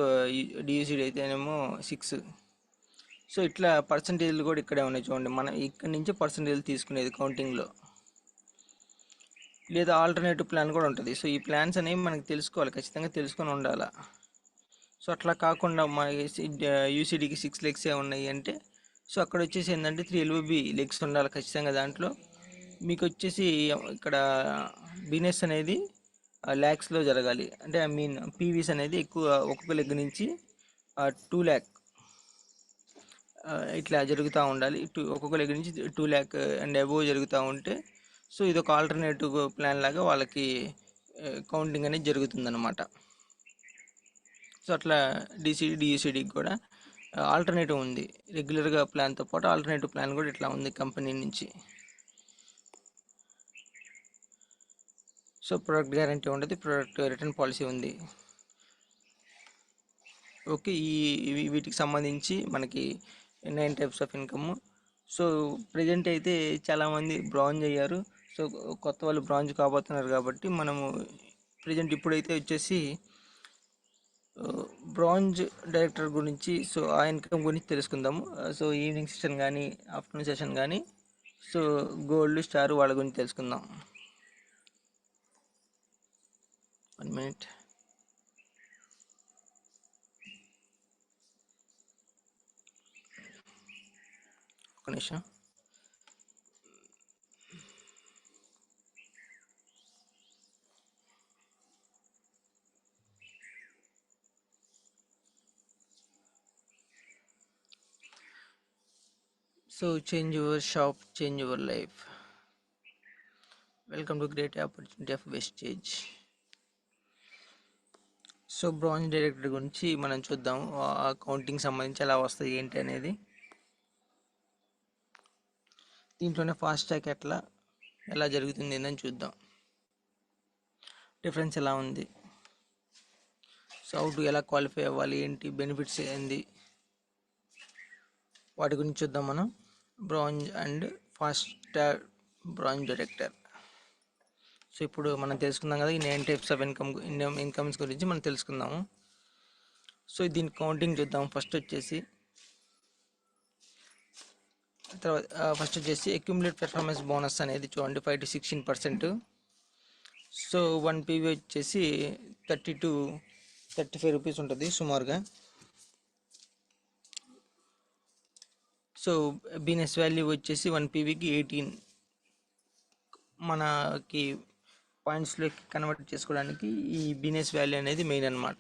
డియూసీడీ అయితేనేమో 6. సో ఇట్లా పర్సంటేజ్లు కూడా ఇక్కడే ఉన్నాయి చూడండి. మనం ఇక్కడి నుంచి పర్సంటేజ్ తీసుకునేది కౌంటింగ్లో. లేదా ఆల్టర్నేటివ్ ప్లాన్ కూడా ఉంటుంది. సో ఈ ప్లాన్స్ అనేవి మనకి తెలుసుకోవాలి, ఖచ్చితంగా తెలుసుకొని ఉండాలి. సో అట్లా కాకుండా మా యూసీడీకి 6 లెగ్సే ఉన్నాయి అంటే, సో అక్కడ వచ్చేసి ఏంటంటే 3 ఎల్ఓబి లెగ్స్ ఉండాలి ఖచ్చితంగా. దాంట్లో మీకు వచ్చేసి ఇక్కడ బిజినెస్ అనేది ల్యాక్స్లో జరగాలి. అంటే ఐ మీన్ పీవీస్ అనేది ఎక్కువ, ఒక్కొక్క లెగ్ నుంచి 2 lakh ఇట్లా జరుగుతూ ఉండాలి. ఒక్కొక్క లెగ్ నుంచి 2 lakh అండ్ అబోవ్ జరుగుతూ ఉంటే, సో ఇది ఒక ఆల్టర్నేటివ్ ప్లాన్ లాగా వాళ్ళకి కౌంటింగ్ అనేది జరుగుతుందన్నమాట. సో అట్లా డియూసీడీకి కూడా ఆల్టర్నేటివ్ ఉంది. రెగ్యులర్గా ప్లాన్తో పాటు ఆల్టర్నేటివ్ ప్లాన్ కూడా ఇట్లా ఉంది కంపెనీ నుంచి. సో ప్రొడక్ట్ గ్యారంటీ ఉంటుంది, ప్రొడక్ట్ రిటర్న్ పాలసీ ఉంది. ఓకే, వీటికి సంబంధించి మనకి 9 types of income. So present అయితే చాలామంది బ్రాంజ్ అయ్యారు. సో కొత్త వాళ్ళు బ్రాంజ్ కాబోతున్నారు కాబట్టి మనము ప్రజెంట్ ఇప్పుడైతే వచ్చేసి బ్రాంజ్ డైరెక్టర్ గురించి, సో ఆ ఇన్కమ్ గురించి తెలుసుకుందాము. సో ఈవినింగ్ సెషన్ కానీ ఆఫ్టర్నూన్ సెషన్ కానీ, సో గోల్డ్ స్టార్ వాళ్ళ గురించి తెలుసుకుందాం. 1 minute. ఒక నిమిషం. So change your shop, change your life. Welcome to great opportunity of Vestige. So bronze director గురించి మనం చూద్దాం. అకౌంటింగ్ సంబంధించి ఎలా వస్తాయి ఏంటి అనేది. దీంట్లోనే ఫాస్ట్ ట్రాక్ ఎలా జరుగుతుంది ఏందని చూద్దాం. డిఫరెన్స్ ఎలా ఉంది, సో హౌ టు ఎలా క్వాలిఫై అవ్వాలి, ఏంటి బెనిఫిట్స్ ఏంది, వాటి గురించి చూద్దాం మనం. Bronze and fast track bronze director. So ఇప్పుడు మనం తెలుసుకుందాం కదా, ఈ 9 టైప్స్ ఆఫ్ ఇన్కమ్స్ గురించి మనం తెలుసుకుందాము. సో దీని కౌంటింగ్ చూద్దాం. ఫస్ట్ వచ్చేసి అక్యుములేట్ పెర్ఫార్మెన్స్ బోనస్ అనేది చూడండి, 5 to 16%. సో 1 PV వచ్చేసి 30 to 35 రూపీస్ ఉంటుంది సుమారుగా. సో బిజినెస్ వాల్యూ వచ్చేసి 1 PVకి 18. మనకి పాయింట్స్లోకి కన్వర్ట్ చేసుకోవడానికి ఈ బిజినెస్ వాల్యూ అనేది మెయిన్ అనమాట.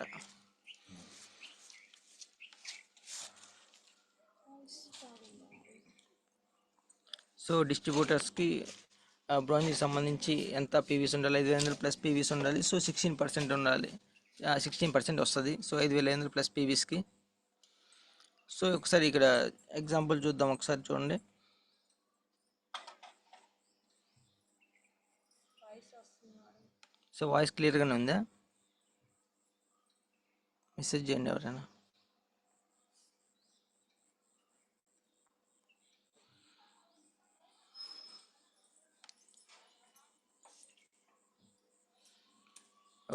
సో డిస్ట్రిబ్యూటర్స్కి బ్రాంజ్కి సంబంధించి ఎంత పీవీస్ ఉండాలి, 5,500+ పీవీస్ ఉండాలి. సో 16% ఉండాలి, 16% వస్తుంది. సో 5,500+ పీవీస్కి. సో ఒకసారి ఇక్కడ ఎగ్జాంపుల్ చూద్దాం, ఒకసారి చూడండి. సో వాయిస్ క్లియర్గానే ఉందా? మెసేజ్ చేయండి ఎవరైనా.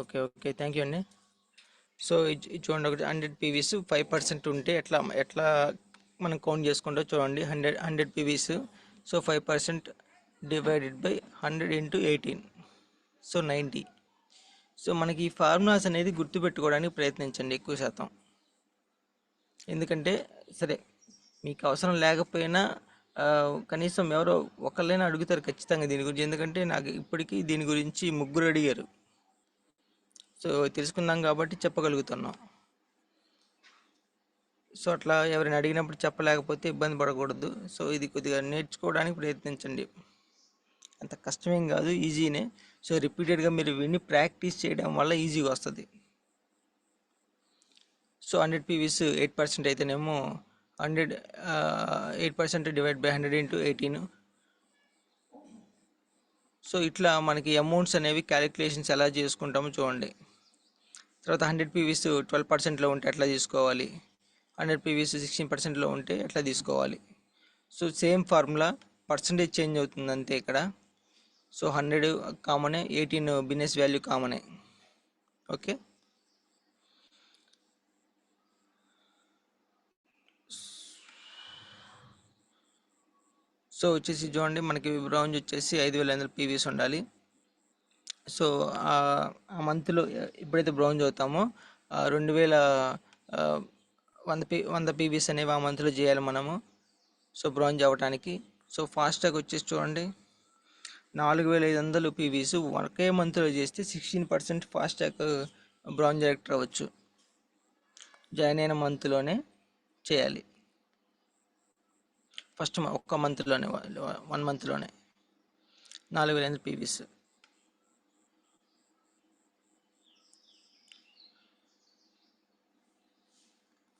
ఓకే థ్యాంక్ యూ అండి. సో ఇది చూడండి, ఒకటి 100 పీవీస్ 5% ఉంటే ఎట్లా మనం కౌంట్ చేసుకుంటూ చూడండి. 100 PVs. So 5% divided by 100 into 18, so 90. So మనకి ఈ ఫార్ములాస్ అనేది గుర్తుపెట్టుకోవడానికి ప్రయత్నించండి ఎక్కువ శాతం. ఎందుకంటే సరే మీకు అవసరం లేకపోయినా కనీసం ఎవరో ఒకళ్ళైనా అడుగుతారు ఖచ్చితంగా దీని గురించి. ఎందుకంటే నాకు ఇప్పటికీ దీని గురించి 3 అడిగారు. సో తెలుసుకుందాం కాబట్టి చెప్పగలుగుతున్నాం. సో అట్లా ఎవరైనా అడిగినప్పుడు చెప్పలేకపోతే ఇబ్బంది పడకూడదు. సో ఇది కొద్దిగా నేర్చుకోవడానికి ప్రయత్నించండి. అంత కష్టమేం కాదు, ఈజీనే. సో రిపీటెడ్గా మీరు విని ప్రాక్టీస్ చేయడం వల్ల ఈజీగా వస్తుంది. సో 100 పీవీస్ 8% అయితేనేమో 100 8% డివైడ్ బై 100 ఇంటూ 18. సో ఇట్లా మనకి అమౌంట్స్ అనేవి క్యాలిక్యులేషన్స్ ఎలా చేసుకుంటామో చూడండి. తర్వాత 100 పీవీస్ 12%లో ఉంటే ఎట్లా తీసుకోవాలి, 100 పీవీస్ 16%లో ఉంటే ఎట్లా తీసుకోవాలి. So same formula, percentage change అవుతుంది అంతే ఇక్కడ. సో 100 కామనే, 18 బిజినెస్ వాల్యూ కామనే. ఓకే. సో వచ్చేసి చూడండి, మనకి బ్రౌంజ్ వచ్చేసి 5500 పీవీస్ ఉండాలి. సో ఆ మంత్లో ఎప్పుడైతే బ్రౌంజ్ అవుతామో 100 పీవీస్ అనేవి ఆ మంత్లో చేయాలి మనము. సో బ్రౌంజ్ అవ్వటానికి. సో ఫాస్టాగ్ వచ్చేసి చూడండి, 4500 పీవీస్ ఒకే మంత్లో చేస్తే 16% ఫాస్టాగ్ బ్రౌంజ్ డైరెక్టర్ అవ్వచ్చు. జాయిన్ అయిన మంత్లోనే చేయాలి, ఫస్ట్ ఒక్క మంత్లోనే, 1 మంత్లోనే 4500 పీవీస్.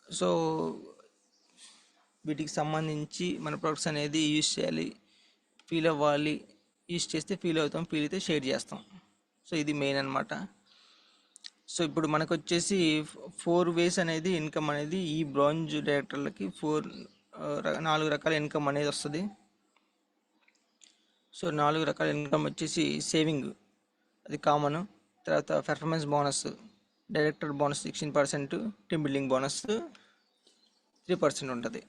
సో వీటికి సంబంధించి మన ప్రొడక్ట్స్ అనేది యూజ్ చేయాలి, ఫీల్ అవ్వాలి. యూజ్ చేస్తే ఫీల్ అవుతాం, ఫీల్ అయితే షేర్ చేస్తాం. సో ఇది మెయిన్ అనమాట. సో ఇప్పుడు మనకు వచ్చేసి 4 వేస్ అనేది ఇన్కమ్ అనేది ఈ బ్రాంజ్ డైరెక్టర్లకి 4 రకాల ఇన్కమ్ అనేది వస్తుంది. సో 4 రకాల ఇన్కమ్ వచ్చేసి సేవింగ్, అది కామన్. తర్వాత performance bonus, director bonus 16%, team building bonus 3% ఉంటుంది.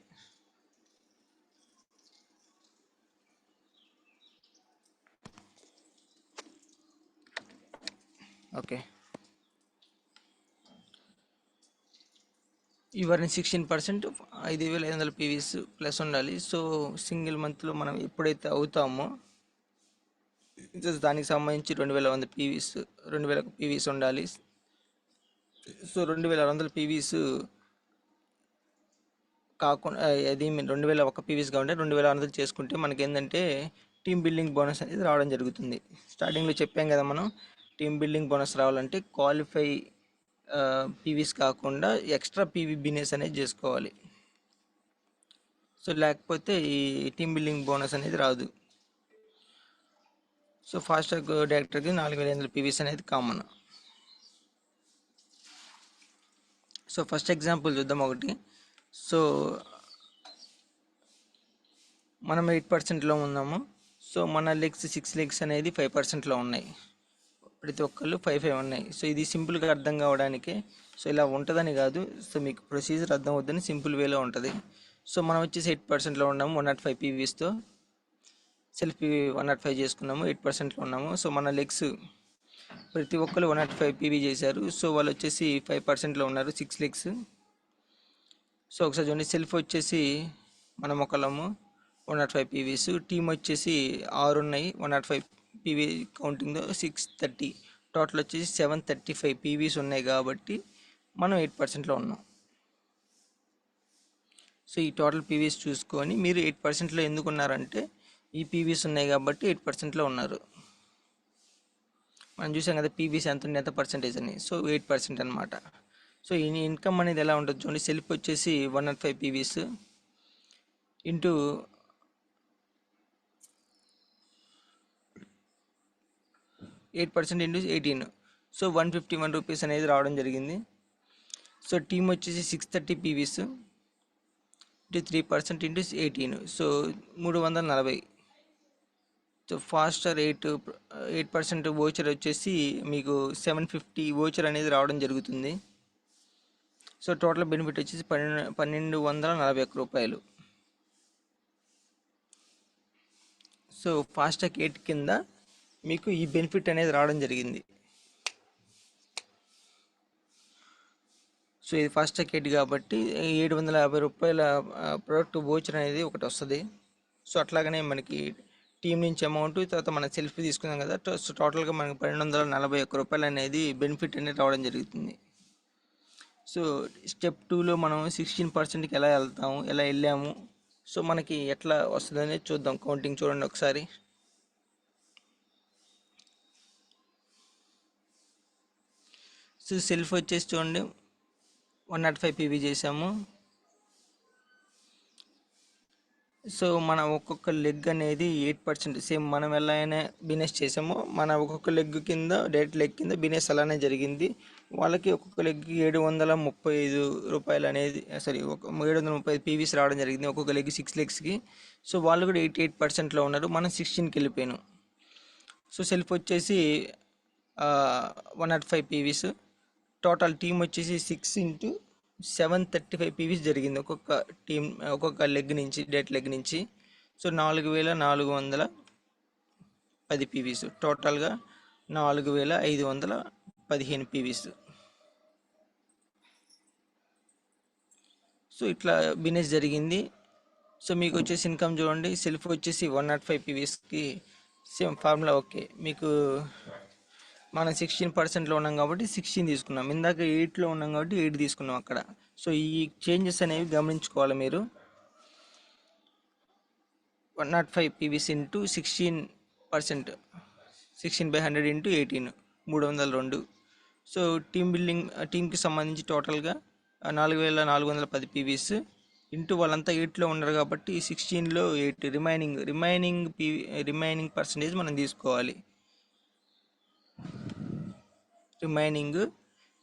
ఓకే. ఇవన్నీ 16% 5500 పీవీస్ ప్లస్ ఉండాలి. సో సింగిల్ మంత్లో మనం ఎప్పుడైతే అవుతామో దానికి సంబంధించి 2100 పీవీస్, 2000 పీవీస్ ఉండాలి. సో 2600 పీవీస్ కాకుండా అది 2001 పీవీస్గా ఉంటే 2600 చేసుకుంటే మనకి ఏంటంటే టీమ్ బిల్డింగ్ బోనస్ అనేది రావడం జరుగుతుంది. స్టార్టింగ్లో చెప్పాం కదా, మనం టీమ్ బిల్డింగ్ బోనస్ రావాలంటే క్వాలిఫై పీవీస్ కాకుండా ఎక్స్ట్రా పీవీ బిజినెస్ అనేది చేసుకోవాలి. సో లేకపోతే ఈ టీమ్ బిల్డింగ్ బోనస్ అనేది రాదు. సో ఫాస్టాగ్ డైరెక్టర్కి 4500 పీవీస్ అనేది కామన్. సో ఫస్ట్ ఎగ్జాంపుల్ చూద్దాం ఒకటి. సో మనం 8%లో ఉన్నాము. సో మన లెగ్స్ 6 లెగ్స్ అనేది 5%లో ఉన్నాయి. ప్రతి ఒక్కళ్ళు 5 ఉన్నాయి. సో ఇది సింపుల్గా అర్థం కావడానికి, సో ఇలా ఉంటుందని కాదు, సో మీకు ప్రొసీజర్ అర్థం అవుద్దని సింపుల్ వేలో ఉంటుంది. సో మనం వచ్చేసి 8%లో ఉన్నాము, 105 పీవీస్తో. సెల్ఫ్ పీవీ 105 చేసుకున్నాము, 8%లో ఉన్నాము. సో మన లెగ్స్ ప్రతి ఒక్కరు 105 పీవీ చేశారు. సో వాళ్ళు వచ్చేసి 5%లో ఉన్నారు, 6 లెగ్స్. సో ఒకసారి చూడండి, సెల్ఫ్ వచ్చేసి మనం ఒకళ్ళము 105 పీవీస్, టీమ్ వచ్చేసి 6 ఉన్నాయి, 105 పీవీ కౌంటింగ్లో 630, టోటల్ వచ్చేసి 735 పీవీస్ ఉన్నాయి కాబట్టి మనం 8%లో ఉన్నాం. సో ఈ టోటల్ పీవీస్ చూసుకొని మీరు 8%లో ఎందుకు ఉన్నారంటే ఈ పీవీస్ ఉన్నాయి కాబట్టి 8%లో ఉన్నారు. మనం చూసాం కదా పీవీస్ ఎంత పర్సెంటేజ్ అని. సో 8% అనమాట. సో ఈ ఇన్కమ్ అనేది ఎలా ఉంటుంది చూడండి, సెల్ఫ్ వచ్చేసి 105 PVs into 8% into 18, so 151 rupees అనేది రావడం జరిగింది. సో టీమ్ వచ్చేసి 630 PVs into 3% into 18, so 340. So faster 8% voucher వచ్చేసి మీకు 750 వోచర్ అనేది రావడం జరుగుతుంది. సో టోటల్ బెనిఫిట్ వచ్చేసి 1241 రూపాయలు. సో ఫాస్టాగ్ 8 కింద మీకు ఈ బెనిఫిట్ అనేది రావడం జరిగింది. సో ఇది ఫాస్టాగ్ 8 కాబట్టి 750 రూపాయల ప్రోడక్ట్ వోచర్ అనేది ఒకటి వస్తుంది. సో అట్లాగనే మనకి టీం నుంచి అమౌంట్, తర్వాత మన సెల్ఫీ తీసుకున్నాం కదా, సో టోటల్గా మనకి 1241 రూపాయలు అనేది బెనిఫిట్ అనేది రావడం జరుగుతుంది. సో స్టెప్ 2లో మనం 16%కి ఎలా వెళ్తాము, ఎలా వెళ్ళాము, సో మనకి ఎట్లా వస్తుందనేది చూద్దాం. కౌంటింగ్ చూడండి ఒకసారి. సో సెల్ఫ్ వచ్చేసి చూడండి 105 పీవీ చేసాము. సో మన ఒక్కొక్క లెగ్ అనేది 8%, సేమ్ మనం ఎలా అయినా బిజినెస్ చేసామో మన ఒక్కొక్క లెగ్ కింద, డైరెక్ట్ లెగ్ కింద బిజినెస్ అలానే జరిగింది. వాళ్ళకి ఒక్కొక్క లెగ్కి 735 రూపాయలు అనేది, సారీ, 735 పీవీస్ రావడం జరిగింది ఒక్కొక్క లెగ్, 6 లెగ్స్కి. సో వాళ్ళు కూడా 88%లో ఉన్నారు, మనం 16కి వెళ్ళిపోయాను. సో సెల్ఫ్ వచ్చేసి 105 పీవీస్, టోటల్ టీం వచ్చేసి 6x735 పీవీస్ జరిగింది ఒక్కొక్క టీం, ఒక్కొక్క లెగ్ నుంచి, డెట్ లెగ్ నుంచి. సో 4410 పీవీస్, టోటల్గా 4515 పీవీస్. సో ఇట్లా బిజినెస్ జరిగింది. సో మీకు వచ్చేసి ఇన్కమ్ చూడండి, సెల్ఫ్ వచ్చేసి 105 పీవీస్కి సేమ్ ఫార్ములా. ఓకే, మీకు మనం 16%లో ఉన్నాం కాబట్టి 16 తీసుకున్నాం, ఇందాక 8లో ఉన్నాం కాబట్టి 8 తీసుకున్నాం అక్కడ. సో ఈ చేంజెస్ అనేవి గమనించుకోవాలి మీరు. 105 పీవీస్ ఇంటూ 16%, 16/100 ఇంటూ 18, 302. సో టీంకి సంబంధించి టోటల్గా 4410 పీవీస్ ఇంటూ వాళ్ళంతా 8లో ఉన్నారు కాబట్టి 16లో 8 రిమైనింగ్ పర్సంటేజ్ మనం తీసుకోవాలి. రిమైనింగ్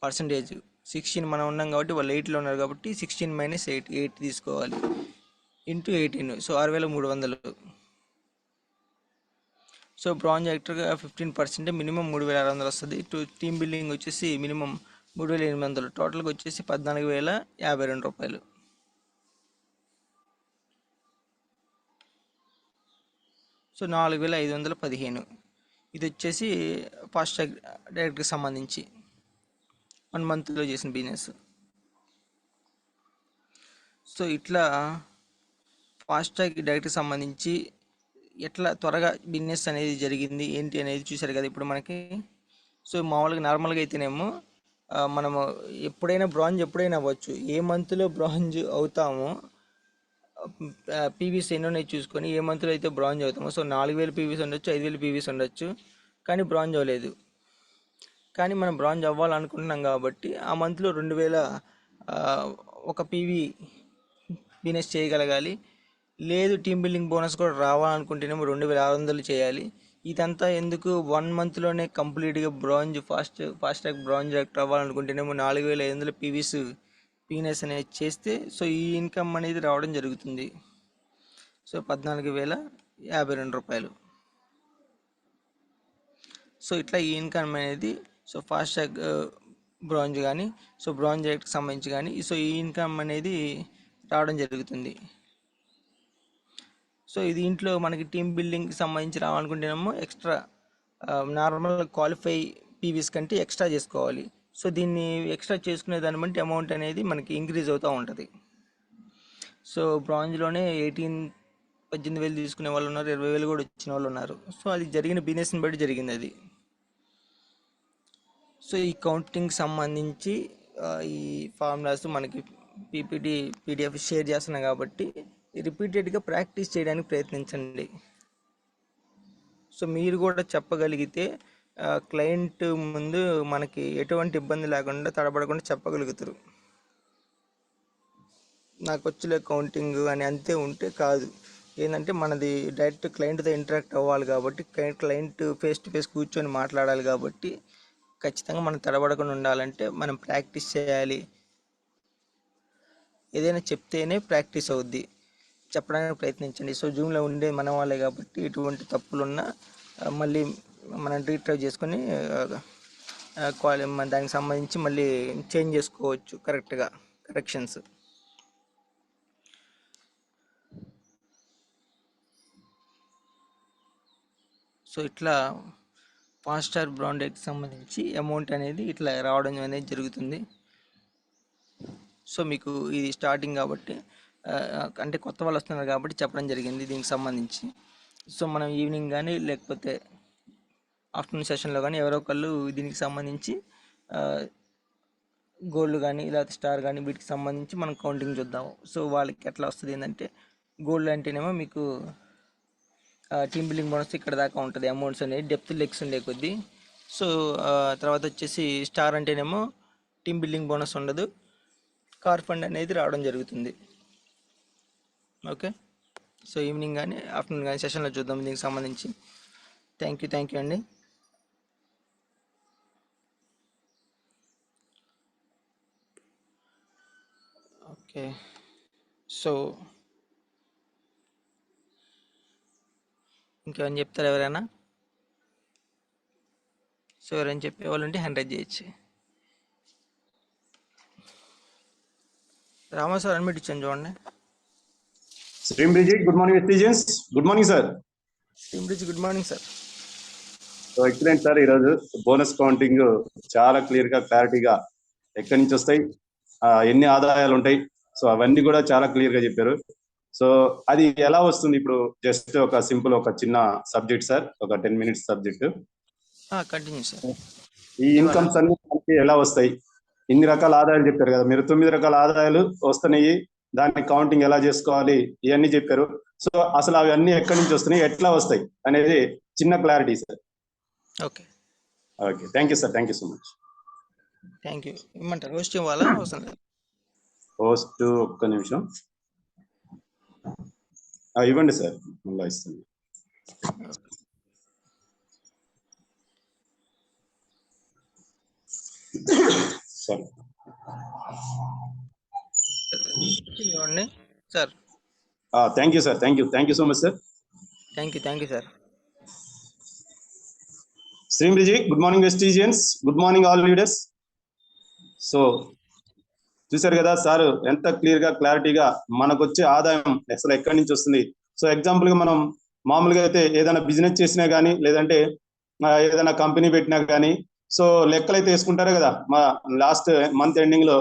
పర్సంటేజ్ 16 మనం ఉన్నాం కాబట్టి వాళ్ళు 8లో ఉన్నారు కాబట్టి 16 - 8 తీసుకోవాలి ఇంటూ 18. సో 6300. సో బ్రాంజ్ యాక్టర్గా 15% మినిమం 3600 వస్తుంది. టీమ్ బిల్డింగ్ వచ్చేసి మినిమం 3800, టోటల్గా వచ్చేసి 14052 రూపాయలు. సో 4515. ఇది వచ్చేసి ఫాస్ట్ ట్రాక్ డైరెక్ట్కి సంబంధించి 1 మంత్లో చేసిన బిజినెస్. సో ఇట్లా ఫాస్ట్ ట్రాక్ డైరెక్ట్కి సంబంధించి ఎట్లా త్వరగా బిజినెస్ అనేది జరిగింది ఏంటి అనేది చూశారు కదా ఇప్పుడు మనకి. సో మామూలుగా నార్మల్గా అయితేనేమో మనము ఎప్పుడైనా అవ్వచ్చు, ఏ మంత్లో బ్రాంజ్ అవుతామో పీవీస్ ఎన్నో చూసుకొని ఏ మంత్లో అయితే బ్రాంజ్ అవుతామో, సో 4000 పీవీస్ ఉండొచ్చు, 5000 పీవీస్ ఉండొచ్చు, కానీ బ్రాంజ్ అవ్వలేదు. కానీ మనం బ్రాంజ్ అవ్వాలనుకుంటున్నాం కాబట్టి ఆ మంత్లో 2000 ఒక పీవీ బిజినెస్ చేయగలగాలి. లేదు టీమ్ బిల్డింగ్ బోనస్ కూడా రావాలనుకుంటేనేమో 2600 చేయాలి. ఇదంతా ఎందుకు, 1 మంత్లోనే కంప్లీట్గా ఫాస్ట్ ట్రాక్ బ్రాంజ్ యాక్టర్ అవ్వాలనుకుంటేనేమో 4500 పీవీస్ బిజినెస్ అనేది చేస్తే సో ఈ ఇన్కమ్ అనేది రావడం జరుగుతుంది. సో 14052 రూపాయలు. సో ఇట్లా ఈ ఇన్కమ్ అనేది, సో ఫాస్ట్ ట్రాక్ బ్రాంజ్ కానీ, సో బ్రాంజ్ యాక్ట్కి సంబంధించి కానీ, సో ఈ ఇన్కమ్ అనేది రావడం జరుగుతుంది. సో ఇది ఇంట్లో మనకి టీమ్ బిల్డింగ్కి సంబంధించి రావాలనుకుంటేనేమో ఎక్స్ట్రా నార్మల్ క్వాలిఫై పీవీస్ కంటే ఎక్స్ట్రా చేసుకోవాలి. సో దీన్ని ఎక్స్ట్రా చేసుకునే దాన్ని బట్టి అమౌంట్ అనేది మనకి ఇంక్రీజ్ అవుతూ ఉంటుంది. సో బ్రాంజ్లోనే 18,000 తీసుకునే వాళ్ళు ఉన్నారు, 20,000 కూడా వచ్చిన వాళ్ళు ఉన్నారు. సో అది జరిగిన బిజినెస్ని బట్టి జరిగింది అది. సో ఈ కౌంటింగ్కి సంబంధించి ఈ ఫార్ములాస్ మనకి పీడిఎఫ్ షేర్ చేస్తున్నాం కాబట్టి రిపీటెడ్గా ప్రాక్టీస్ చేయడానికి ప్రయత్నించండి. సో మీరు కూడా చెప్పగలిగితే క్లయింట్ ముందు మనకి ఎటువంటి ఇబ్బంది లేకుండా, తడబడకుండా చెప్పగలుగుతారు. నాకు వచ్చలే కౌంటింగ్ అని అంతే ఉంటే కాదు. ఏంటంటే మనది డైరెక్ట్ క్లయింట్తో ఇంటరాక్ట్ అవ్వాలి కాబట్టి, క్లయింట్ ఫేస్ టు ఫేస్ కూర్చొని మాట్లాడాలి కాబట్టి ఖచ్చితంగా మనం తడబడకుండా ఉండాలంటే మనం ప్రాక్టీస్ చేయాలి. ఏదైనా చెప్తేనే ప్రాక్టీస్ అవుద్ది, చెప్పడానికి ప్రయత్నించండి. సో జూమ్లో ఉండే మన వాళ్ళే కాబట్టి ఎటువంటి తప్పులున్నా మళ్ళీ మనం రీట్రై చేసుకొని దానికి సంబంధించి మళ్ళీ చేంజ్ చేసుకోవచ్చు కరెక్షన్స్. సో ఇట్లా ఫాస్ట్ ట్రాక్ బ్రాండ్కి సంబంధించి అమౌంట్ అనేది ఇట్లా రావడం అనేది జరుగుతుంది. సో మీకు ఇది స్టార్టింగ్ కాబట్టి, అంటే కొత్త వాళ్ళు వస్తున్నారు కాబట్టి చెప్పడం జరిగింది దీనికి సంబంధించి. సో మనం ఈవినింగ్ కానీ లేకపోతే ఆఫ్టర్నూన్ సెషన్లో కానీ ఎవరో ఒకళ్ళు దీనికి సంబంధించి గోల్డ్ కానీ లేకపోతే స్టార్ కానీ వీటికి సంబంధించి మనం కౌంటింగ్ చూద్దాము. సో వాళ్ళకి ఎట్లా వస్తుంది ఏంటంటే, గోల్డ్ అంటేనేమో మీకు టీమ్ బిల్డింగ్ బోనస్ ఇక్కడ దాకా ఉంటుంది, అమౌంట్స్ అనేది డెప్త్ లెక్స్ ఉండే కొద్దీ. సో తర్వాత వచ్చేసి స్టార్ అంటేనేమో టీమ్ బిల్డింగ్ బోనస్ ఉండదు, కార్ ఫండ్ అనేది రావడం జరుగుతుంది. ఓకే, సో ఈవినింగ్ కానీ ఆఫ్టర్నూన్ కానీ సెషన్లో చూద్దాం దీనికి సంబంధించి. థ్యాంక్ యూ అండి. ఓకే, సో ఇంకేమైనా చెప్తారు ఎవరైనా? సో ఎవరైనా చెప్పేవాళ్ళు ఉంటే 100 చేయొచ్చు. రామా సార్ అడ్మిట్ ఇచ్చాను చూడండి. శ్రీమ్ బ్రిడ్జి, గుడ్ మార్నింగ్ ఎస్టీజియన్స్. Good morning sir. శ్రీమ్ బ్రిడ్జి, good morning sir. So excellent sir. ఈరోజు బోనస్ కౌంటింగ్ చాలా క్లియర్గా క్లారిటీగా ఎక్కడి నుంచి వస్తాయి, ఎన్ని ఆదాయాలు ఉంటాయి, సో అవన్నీ కూడా చాలా క్లియర్గా చెప్పారు. సో అది ఎలా వస్తుంది? ఇప్పుడు జస్ట్ ఒక సింపుల్ ఒక చిన్న సబ్జెక్ట్ సార్, ఒక 10 minutes సబ్జెక్ట్. Continue sir. ఈ ఇన్కమ్స్ అన్ని మనకి ఎలా వస్తాయి? ఇన్ని రకాల ఆదాయాలు చెప్పారు కదా మీరు, 9 రకాల ఆదాయాలు వస్తున్నాయి, దాన్ని కౌంటింగ్ ఎలా చేసుకోవాలి ఇవన్నీ చెప్పారు. సో అసలు అవి అన్ని ఎక్కడి నుంచి వస్తున్నాయి, ఎట్లా వస్తాయి అనేది చిన్న clarity sir. Okay okay, thank you sir, thank you so much. Thank you. ఇమ్మంటారు హోస్ట్ ఇవ్వాలా? అవసరం లేదు. హోస్ట్ ఒక్క నిమిషం ఇవ్వండి సార్, మళ్ళీ ఇస్తాను. సార్ ఇవ్వండి sir. Thank you sir, thank you so much sir. Thank you sir. శ్రీమ్ బ్రిడ్జి, good morning Vestigians, good morning all leaders. So చూసారు కదా సార్ ఎంత క్లియర్గా క్లారిటీగా మనకు వచ్చే ఆదాయం అసలు ఎక్కడి నుంచి వస్తుంది. సో ఎగ్జాంపుల్గా మనం మామూలుగా అయితే ఏదైనా బిజినెస్ చేసినా కానీ, లేదంటే ఏదైనా కంపెనీ పెట్టినా కానీ, సో లెక్కలు అయితే వేసుకుంటారు కదా, మా లాస్ట్ మంత్ ఎండింగ్ లో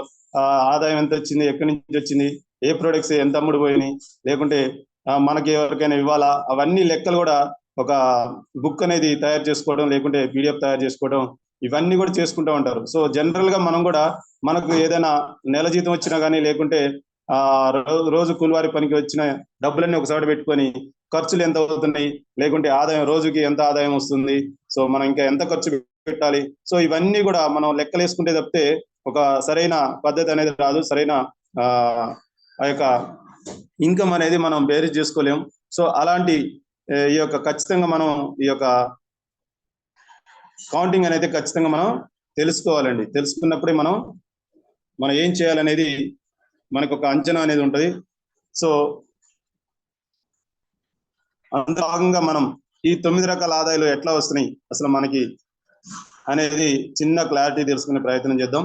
ఆదాయం ఎంత వచ్చింది, ఎక్కడి నుంచి వచ్చింది, ఏ ప్రొడక్ట్స్ ఎంత అమ్ముడు పోయినాయి, లేకుంటే మనకి ఎవరికైనా ఇవ్వాలా, అవన్నీ లెక్కలు కూడా ఒక బుక్ అనేది తయారు చేసుకోవడం, లేకుంటే పీడిఎఫ్ తయారు చేసుకోవడం, ఇవన్నీ కూడా చేసుకుంటూ ఉంటారు. సో జనరల్ గా మనం కూడా మనకు ఏదైనా నెల జీతం వచ్చినా కానీ, లేకుంటే రోజు కూలివారి పనికి వచ్చిన డబ్బులన్నీ ఒకసారి పెట్టుకొని ఖర్చులు ఎంత అవుతున్నాయి, లేకుంటే ఆదాయం రోజుకి ఎంత ఆదాయం వస్తుంది, సో మనం ఇంకా ఎంత ఖర్చు పెట్టాలి, సో ఇవన్నీ కూడా మనం లెక్కలు వేసుకుంటే తప్పితే ఒక సరైన పద్ధతి అనేది రాదు, సరైన ఆ యొక్క ఇన్కమ్ అనేది మనం బేరీజ్ చేసుకోలేం. సో అలాంటి ఈ యొక్క ఖచ్చితంగా మనం ఈ యొక్క కౌంటింగ్ అనేది ఖచ్చితంగా మనం తెలుసుకోవాలండి. తెలుసుకున్నప్పుడే మనం ఏం చేయాలనేది మనకు ఒక అంచనా అనేది ఉంటుంది. సో అందులో భాగంగా మనం ఈ 9 రకాల ఆదాయాలు ఎట్లా వస్తున్నాయి అసలు మనకి అనేది చిన్న క్లారిటీ తెలుసుకునే ప్రయత్నం చేద్దాం.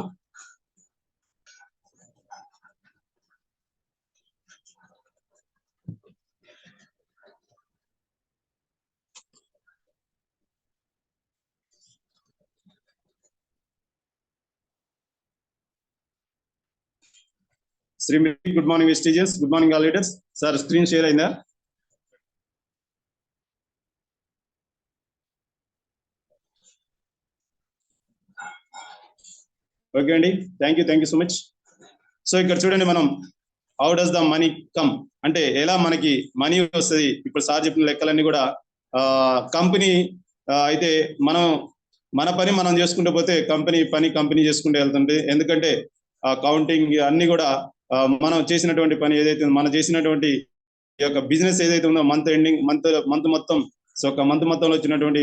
Sri good morning Vestigians, good morning all leaders. Sir screen share అయిందా? ఓకే అండి, thank you so much. So ఇక్కడ చూడండి, మనం how does the money come అంటే ఎలా మనకి మనీ వస్తుంది. ఇప్పుడు సార్ చెప్పిన లెక్కలన్నీ కూడా కంపెనీ అయితే మన పని మనం చేసుకుంటూ పోతే కంపెనీ చేసుకుంటూ వెళ్తుంది. ఎందుకంటే కౌంటింగ్ అన్ని కూడా మనం చేసినటువంటి పని ఏదైతే మనం చేసినటువంటి ఈ యొక్క బిజినెస్ ఏదైతే ఉందో మంత్ ఎండింగ్ మంత్ మొత్తం, సో ఒక మంత్ మొత్తంలో వచ్చినటువంటి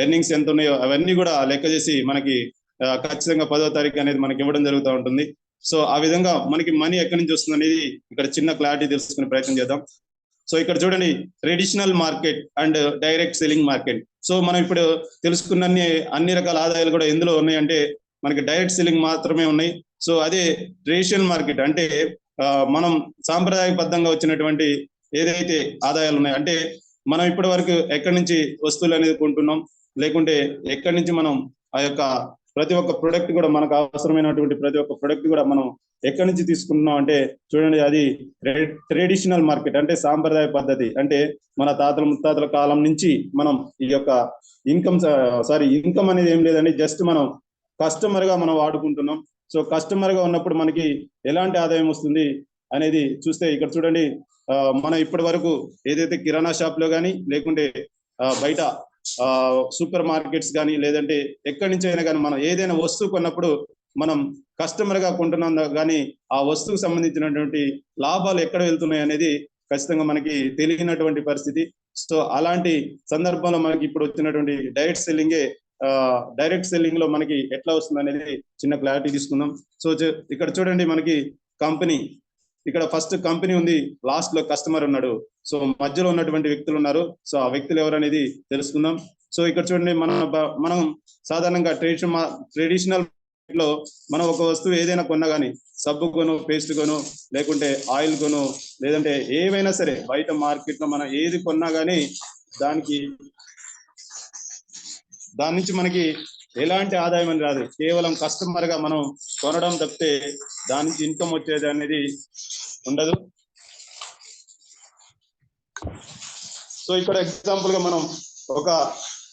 ఎర్నింగ్స్ ఎంత ఉన్నాయో అవన్నీ కూడా లెక్క చేసి మనకి ఖచ్చితంగా 10వ తారీఖు అనేది మనకి ఇవ్వడం జరుగుతూ ఉంటుంది. సో ఆ విధంగా మనకి మనీ ఎక్కడి నుంచి వస్తుంది అనేది ఇక్కడ చిన్న క్లారిటీ తెలుసుకునే ప్రయత్నం చేద్దాం. సో ఇక్కడ చూడండి, traditional market and direct selling market. So మనం ఇప్పుడు తెలుసుకున్న అన్ని రకాల ఆదాయాలు కూడా ఎందులో ఉన్నాయి అంటే మనకి డైరెక్ట్ సెల్లింగ్ మాత్రమే ఉన్నాయి. సో అదే ట్రెడిషనల్ మార్కెట్ అంటే మనం సాంప్రదాయబద్ధంగా వచ్చినటువంటి ఏదైతే ఆదాయాలు ఉన్నాయో, అంటే మనం ఇప్పటి వరకు ఎక్కడి నుంచి వస్తువులు అనేది కొంటున్నాం, లేకుంటే ఎక్కడి నుంచి మనం ఆ యొక్క ప్రతి ఒక్క ప్రొడక్ట్ కూడా మనకు అవసరమైనటువంటి ప్రతి ఒక్క ప్రొడక్ట్ కూడా మనం ఎక్కడి నుంచి తీసుకుంటున్నాం అంటే చూడండి, అది ట్రెడిషనల్ మార్కెట్ అంటే సాంప్రదాయ పద్ధతి. అంటే మన తాతల ముత్తాతల కాలం నుంచి మనం ఈ యొక్క ఇన్కమ్ అనేది ఏం లేదండి, జస్ట్ మనం కస్టమర్ గా మనం వాడుకుంటున్నాం. సో కస్టమర్ గా ఉన్నప్పుడు మనకి ఎలాంటి ఆదాయం వస్తుంది అనేది చూస్తే ఇక్కడ చూడండి, మనం ఇప్పటి వరకు ఏదైతే కిరాణా షాప్ లో కానీ లేకుంటే బయట సూపర్ మార్కెట్స్ కానీ లేదంటే ఎక్కడి నుంచి అయినా కానీ మనం ఏదైనా వస్తువు కొన్నప్పుడు మనం కస్టమర్ గా కొంటున్నాం కానీ ఆ వస్తువుకు సంబంధించినటువంటి లాభాలు ఎక్కడ వెళ్తున్నాయి అనేది ఖచ్చితంగా మనకి తెలియనటువంటి పరిస్థితి. సో అలాంటి సందర్భంలో మనకి ఇప్పుడు వచ్చినటువంటి డైరెక్ట్ సెల్లింగ్ లో మనకి ఎట్లా వస్తుంది అనేది చిన్న క్లారిటీ తీసుకుందాం. సో ఇక్కడ చూడండి, మనకి కంపెనీ, ఇక్కడ ఫస్ట్ కంపెనీ ఉంది, లాస్ట్ లో కస్టమర్ ఉన్నాడు. సో మధ్యలో ఉన్నటువంటి వ్యక్తులు ఉన్నారు. సో ఆ వ్యక్తులు ఎవరు అనేది తెలుసుకుందాం. సో ఇక్కడ చూడండి, మనం సాధారణంగా ట్రెడిషనల్ లో మనం ఒక వస్తువు ఏదైనా కొన్నా కానీ, సబ్బు కొను, పేస్ట్ కొను, లేకుంటే ఆయిల్ కొను, లేదంటే ఏవైనా సరే బయట మార్కెట్ లో మనం ఏది కొన్నా కానీ దాని నుంచి మనకి ఎలాంటి ఆదాయం అని రాదు. కేవలం కస్టమర్ గా మనం కొనడం తప్పితే దాని నుంచి ఇన్కమ్ వచ్చేది అనేది ఉండదు. సో ఇక్కడ ఎగ్జాంపుల్ గా మనం ఒక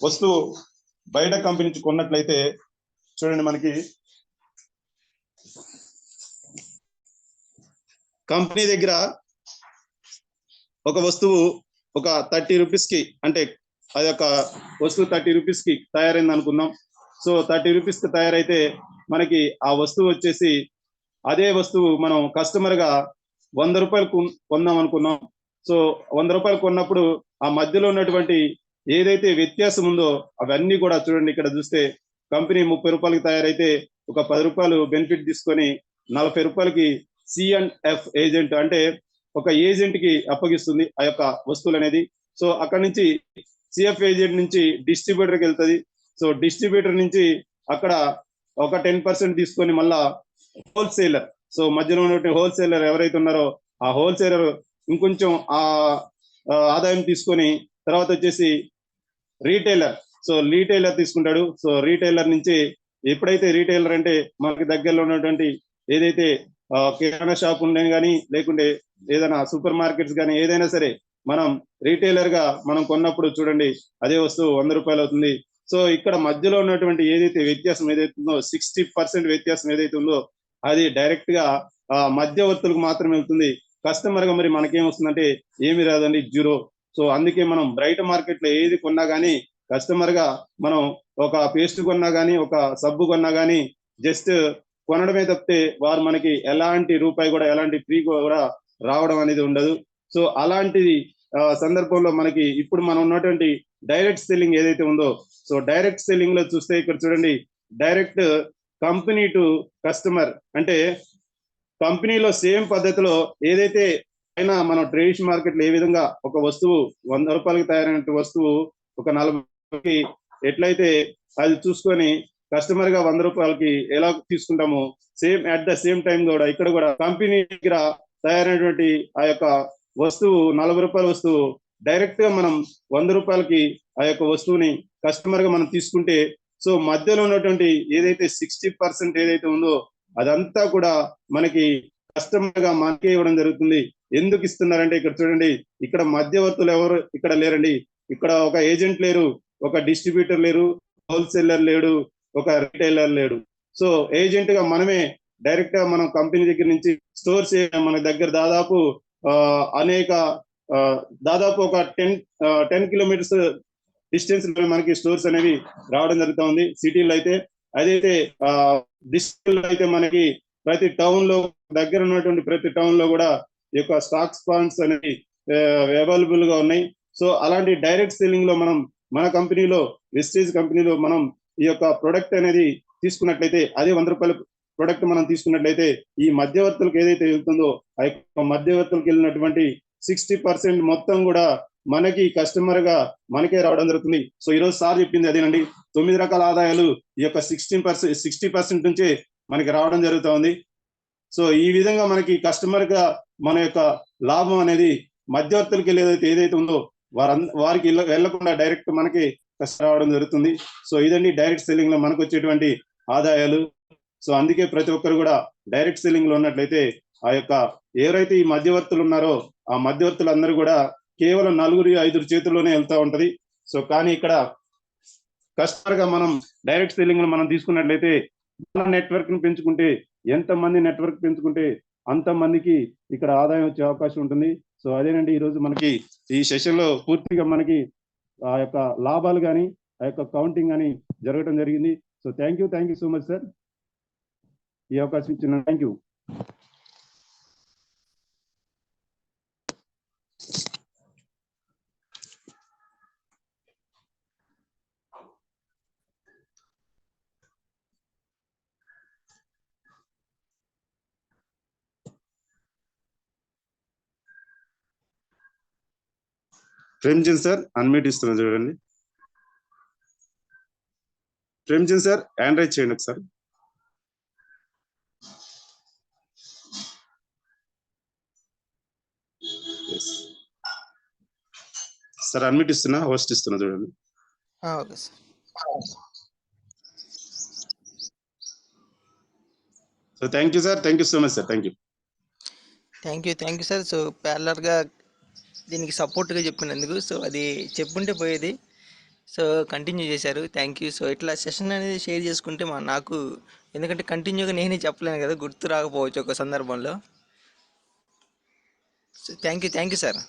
వస్తువు బయట కంపెనీ నుంచి కొన్నట్లయితే చూడండి, మనకి కంపెనీ దగ్గర ఒక వస్తువు ఒక 30 రూపీస్ కి, అంటే అది ఒక వస్తువు 30 రూపీస్ కి తయారైంది అనుకుందాం. సో 30 రూపీస్ కి తయారైతే మనకి ఆ వస్తువు వచ్చేసి, అదే వస్తువు మనం కస్టమర్ గా 100 రూపాయలు కొందాం అనుకున్నాం. సో 100 రూపాయలు కొన్నప్పుడు ఆ మధ్యలో ఉన్నటువంటి ఏదైతే వ్యత్యాసం ఉందో అవన్నీ కూడా చూడండి. ఇక్కడ చూస్తే కంపెనీ 30 రూపాయలకి తయారైతే ఒక 10 రూపాయలు బెనిఫిట్ తీసుకొని 40 రూపాయలకి C&F ఏజెంట్, అంటే ఒక ఏజెంట్ కి అప్పగిస్తుంది ఆ యొక్క వస్తువులు అనేది. సో అక్కడ నుంచి CF ఏజెంట్ నుంచి డిస్ట్రిబ్యూటర్ కి వెళ్తుంది. సో డిస్ట్రిబ్యూటర్ నుంచి అక్కడ ఒక 10% తీసుకొని మళ్ళా హోల్సేలర్, సో మధ్యలో ఉన్నటువంటి హోల్సేలర్ ఎవరైతే ఉన్నారో ఆ హోల్సేలర్ ఇంకొంచెం ఆదాయం తీసుకొని తర్వాత వచ్చేసి రీటైలర్, సో రీటైలర్ తీసుకుంటాడు. సో రీటైలర్ నుంచి ఎప్పుడైతే రీటైలర్ అంటే మనకి దగ్గరలో ఉన్నటువంటి ఏదైతే కిరాణా షాప్ ఉండే కానీ లేకుంటే ఏదైనా సూపర్ మార్కెట్స్ కానీ ఏదైనా సరే మనం రీటైలర్ గా మనం కొన్నప్పుడు చూడండి అదే వస్తువు 100 రూపాయలు అవుతుంది. సో ఇక్కడ మధ్యలో ఉన్నటువంటి ఏదైతే వ్యత్యాసం ఏదైతే ఉందో 60% వ్యత్యాసం ఏదైతే ఉందో అది డైరెక్ట్ గా మధ్యవర్తులకు మాత్రమే వెళ్తుంది. కస్టమర్ గా మరి మనకేం వస్తుందంటే ఏమి రాదండి, జీరో. సో అందుకే మనం బయట మార్కెట్ లో ఏది కొన్నా కానీ కస్టమర్ గా మనం ఒక పేస్ట్ కొన్నా కానీ ఒక సబ్బు కొన్నా కానీ జస్ట్ కొనడమే తప్పితే వారు మనకి ఎలాంటి రూపాయి కూడా ఎలాంటి ఫ్రీ కూడా రావడం అనేది ఉండదు. సో అలాంటి సందర్భంలో మనకి ఇప్పుడు మనం ఉన్నటువంటి డైరెక్ట్ సెల్లింగ్ ఏదైతే ఉందో, సో డైరెక్ట్ సెల్లింగ్ లో చూస్తే ఇక్కడ చూడండి, డైరెక్ట్ కంపెనీ టు కస్టమర్, అంటే కంపెనీలో సేమ్ పద్ధతిలో ఏదైతే అయినా మనం ట్రెడిషనల్ మార్కెట్ లో ఏ విధంగా ఒక వస్తువు 100 రూపాయలకి తయారైన వస్తువు ఒక 40 ఎట్లయితే అది చూసుకొని కస్టమర్ గా 100 రూపాయలకి ఎలా తీసుకుంటామో same at the same time కూడా ఇక్కడ కూడా కంపెనీ దగ్గర తయారైనటువంటి ఆ యొక్క వస్తువు 40 రూపాయల వస్తువు డైరెక్ట్ గా మనం 100 రూపాయలకి ఆ యొక్క వస్తువుని కస్టమర్ గా మనం తీసుకుంటే, సో మధ్యలో ఉన్నటువంటి ఏదైతే 60% ఏదైతే ఉందో అదంతా కూడా మనకి కస్టమర్ గా మనకే ఇవ్వడం జరుగుతుంది. ఎందుకు ఇస్తున్నారంటే ఇక్కడ చూడండి, ఇక్కడ మధ్యవర్తులు ఎవరు ఇక్కడ లేరండి. ఇక్కడ ఒక ఏజెంట్ లేరు, ఒక డిస్ట్రిబ్యూటర్ లేరు, హోల్సేలర్ లేడు, ఒక రిటైలర్ లేడు. సో ఏజెంట్ గా మనమే డైరెక్ట్ గా మనం కంపెనీ దగ్గర నుంచి స్టోర్స్ మన దగ్గర దాదాపు దాదాపు ఒక 10 కిలోమీటర్స్ డిస్టెన్స్ మనకి స్టోర్స్ అనేవి రావడం జరుగుతూ ఉంది సిటీలో అయితే. అదైతే డిస్ట్రిక్ట్ లో అయితే మనకి ప్రతి టౌన్ లో దగ్గర ఉన్నటువంటి ప్రతి టౌన్ లో కూడా ఈ యొక్క స్టాక్ పాయింట్స్ అనేవి అవైలబుల్ గా ఉన్నాయి. సో అలాంటి డైరెక్ట్ సెల్లింగ్ లో మనం మన కంపెనీలో వెస్టేజ్ కంపెనీలో మనం ఈ యొక్క ప్రొడక్ట్ అనేది తీసుకున్నట్లయితే అదే 100 రూపాయల ప్రొడక్ట్ మనం తీసుకున్నట్లయితే ఈ మధ్యవర్తులకు ఏదైతే వెళ్తుందో ఆ యొక్క మధ్యవర్తులకు వెళ్ళినటువంటి 60% మొత్తం కూడా మనకి కస్టమర్ గా మనకే రావడం జరుగుతుంది. సో ఈ రోజు సార్ చెప్పింది అదేనండి, 9 రకాల ఆదాయాలు ఈ యొక్క 60% నుంచే మనకి రావడం జరుగుతూ ఉంది. సో ఈ విధంగా మనకి కస్టమర్ గా మన యొక్క లాభం అనేది మధ్యవర్తులకి ఏదైతే ఉందో వారికి వెళ్లకుండా డైరెక్ట్ మనకి రావడం జరుగుతుంది. సో ఇదండి డైరెక్ట్ సెల్లింగ్ లో మనకు వచ్చేటువంటి ఆదాయాలు. సో అందుకే ప్రతి ఒక్కరు కూడా డైరెక్ట్ సెల్లింగ్ లో ఉన్నట్లయితే ఆ యొక్క ఎవరైతే ఈ మధ్యవర్తులు ఉన్నారో ఆ మధ్యవర్తులు అందరూ కూడా కేవలం 4-5 చేతుల్లోనే వెళ్తా ఉంటది. సో కానీ ఇక్కడ కస్టమర్ గా మనం డైరెక్ట్ సెల్లింగ్ లో మనం తీసుకున్నట్లయితే మన నెట్వర్క్ ని పెంచుకుంటే, ఎంతమంది నెట్వర్క్ పెంచుకుంటే అంతమందికి ఇక్కడ ఆదాయం వచ్చే అవకాశం ఉంటుంది. సో అదేనండి ఈరోజు మనకి ఈ సెషన్ లో పూర్తిగా మనకి ఆ యొక్క లాభాలు కానీ ఆ యొక్క కౌంటింగ్ కానీ జరగడం జరిగింది. So thank you so much sir, ఈ అవకాశం ఇచ్చిన thank you. Premchand sir unmute ఇస్తున్నా చూడండి. ప్రేమ్చంద్ సార్ హ్యాండ్ రైజ్ చేయండి ఒకసారి. సార్ అన్మ్యూట్ ఇస్తున్నా, హోస్ట్ ఇస్తున్నా చూడండి. Okay sir. So thank you sir, thank you so much sir, thank you sir. So ప్యారలర్గా దీనికి సపోర్ట్గా చెప్పినందుకు, సో అది చెప్పుంటే పోయేది, సో కంటిన్యూ చేశారు. Thank you. సో ఇట్లా సెషన్ అనేది షేర్ చేసుకుంటే నాకు, ఎందుకంటే కంటిన్యూగా నేనే చెప్పలేను కదా, గుర్తు రాకపోవచ్చు ఒక సందర్భంలో. So thank you sir.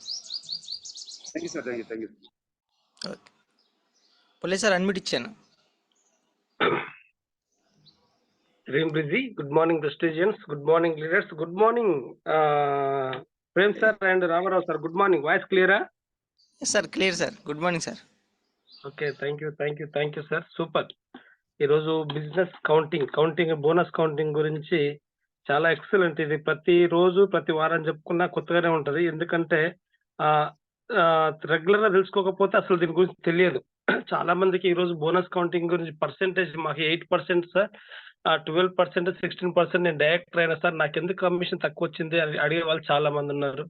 Okay Pullaiah sir unmute ఇచ్చాను. Dream Busy. Good morning, prestigians. Good morning, leaders. Good morning, Prem sir and Ramarao sir. Good morning. Voice clear? Sir clear sir. Good morning sir. Okay, thank you sir. Super. ఈరోజు business counting bonus counting గురించి చాలా excellent. ఇది ప్రతి రోజు ప్రతి వారం చెప్పుకున్నా కొత్తగానే ఉంటది. ఎందుకంటే రెగ్యులర్ గా తెలుసుకోకపోతే అసలు దీని గురించి తెలియదు. చాలా మందికి ఈ రోజు బోనస్ కౌంటింగ్ గురించి పర్సెంటేజ్ మాకు 8% సార్, 12%, 16% నేను డైరెక్టర్ అయినా సార్, నాకు ఎందుకు కమిషన్ తక్కువ వచ్చింది అని అడిగే వాళ్ళు చాలా మంది ఉన్నారు.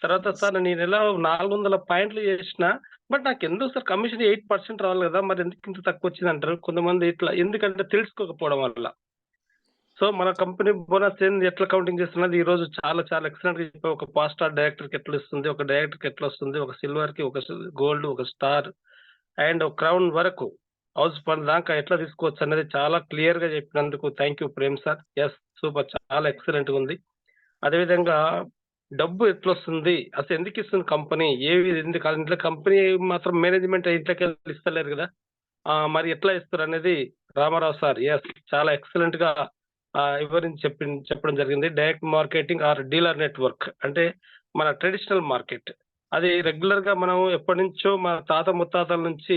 తర్వాత సార్ నేను ఎలా 400 పాయింట్లు చేసిన, బట్ నాకు ఎందుకు సార్ కమిషన్ 8% రావాలి కదా, మరి ఎందుకు ఇంత తక్కువ వచ్చింది అంటారు కొంతమంది. ఇట్లా ఎందుకంటే తెలుసుకోకపోవడం వల్ల. సో మన కంపెనీ బోనస్ ఎట్లా కౌంటింగ్ చేస్తున్నది ఈ రోజు చాలా ఎక్సలెంట్ గా చెప్పి, ఒక ఫాస్ట్ స్టార్ డైరెక్టర్ కి ఎట్లా ఇస్తుంది, ఒక డైరెక్టర్ కి ఎట్లా వస్తుంది, ఒక సిల్వర్ కి, ఒక గోల్డ్, ఒక స్టార్ అండ్ ఒక క్రౌన్ వరకు హౌస్ ఫండ్ దాకా ఎట్లా తీసుకోవచ్చు అనేది చాలా క్లియర్ గా చెప్పినందుకు thank you Prem sir. Yes super, చాలా ఎక్సలెంట్ గా ఉంది. అదేవిధంగా డబ్బు ఎట్లా వస్తుంది, అసలు ఎందుకు ఇస్తుంది కంపెనీ, ఎందుకు ఇంట్లో కంపెనీ మాత్రం మేనేజ్మెంట్ ఇంట్లోకి ఇస్తలేరు కదా, మరి ఎట్లా ఇస్తారు అనేది రామారావు సార్ ఎస్ చాలా ఎక్సలెంట్ గా వివరించి చెప్పడం జరిగింది. Direct marketing or dealer network అంటే మన ట్రెడిషనల్ మార్కెట్, అది రెగ్యులర్ గా మనం ఎప్పటి నుంచో మన తాత ముత్తాతల నుంచి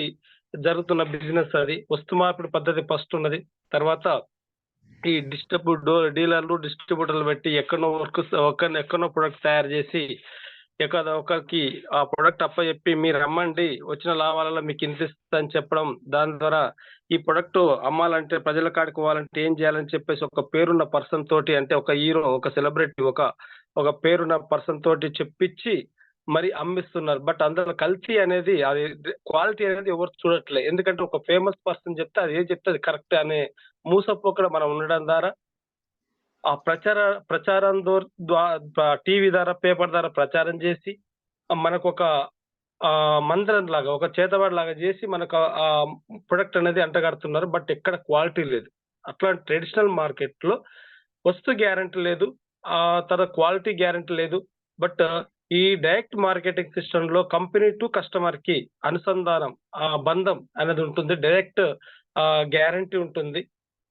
జరుగుతున్న బిజినెస్. అది వస్తు మార్పిడి పద్ధతి ఫస్ట్ ఉన్నది. తర్వాత ఈ డీలర్లు డిస్ట్రిబ్యూటర్లు పెట్టి ఎక్కడో ఎక్కడో ప్రొడక్ట్ తయారు చేసి ఒకరికి ఆ ప్రొడక్ట్ అప్పచెప్పి మీరు అమ్మండి, వచ్చిన లాభాలలో మీకు ఇంత ఇస్తుందని చెప్పడం, దాని ద్వారా ఈ ప్రొడక్ట్ అమ్మాలంటే ప్రజల కాడికి పోవాలంటే ఏం చేయాలని చెప్పేసి ఒక పేరున్న పర్సన్ తోటి, అంటే ఒక హీరో, ఒక సెలబ్రిటీ, ఒక పేరున్న పర్సన్ తోటి చెప్పించి మరి అమ్మిస్తున్నారు. బట్ అందులో కల్తీ అనేది, అది క్వాలిటీ అనేది ఎవరు చూడట్లే. ఎందుకంటే ఒక ఫేమస్ పర్సన్ చెప్తే అది ఏం చెప్తే అది కరెక్ట్ అనే మూసపోకడ మనం ఉండడం ద్వారా ఆ ప్రచారం ద్వారా టీవీ ద్వారా, పేపర్ ద్వారా ప్రచారం చేసి మనకు ఒక మందిరం లాగా, ఒక చేతవాడి లాగా చేసి మనకు ఆ ప్రొడక్ట్ అనేది అంటగడుతున్నారు. బట్ ఎక్కడ క్వాలిటీ లేదు. అట్లాంటి ట్రెడిషనల్ మార్కెట్ లో వస్తు గ్యారంటీ లేదు, ఆ తర్వాత క్వాలిటీ గ్యారంటీ లేదు. బట్ ఈ డైరెక్ట్ మార్కెటింగ్ సిస్టమ్ లో కంపెనీ టు కస్టమర్ కి అనుసంధానం, ఆ బంధం అనేది ఉంటుంది, డైరెక్ట్ గ్యారంటీ ఉంటుంది.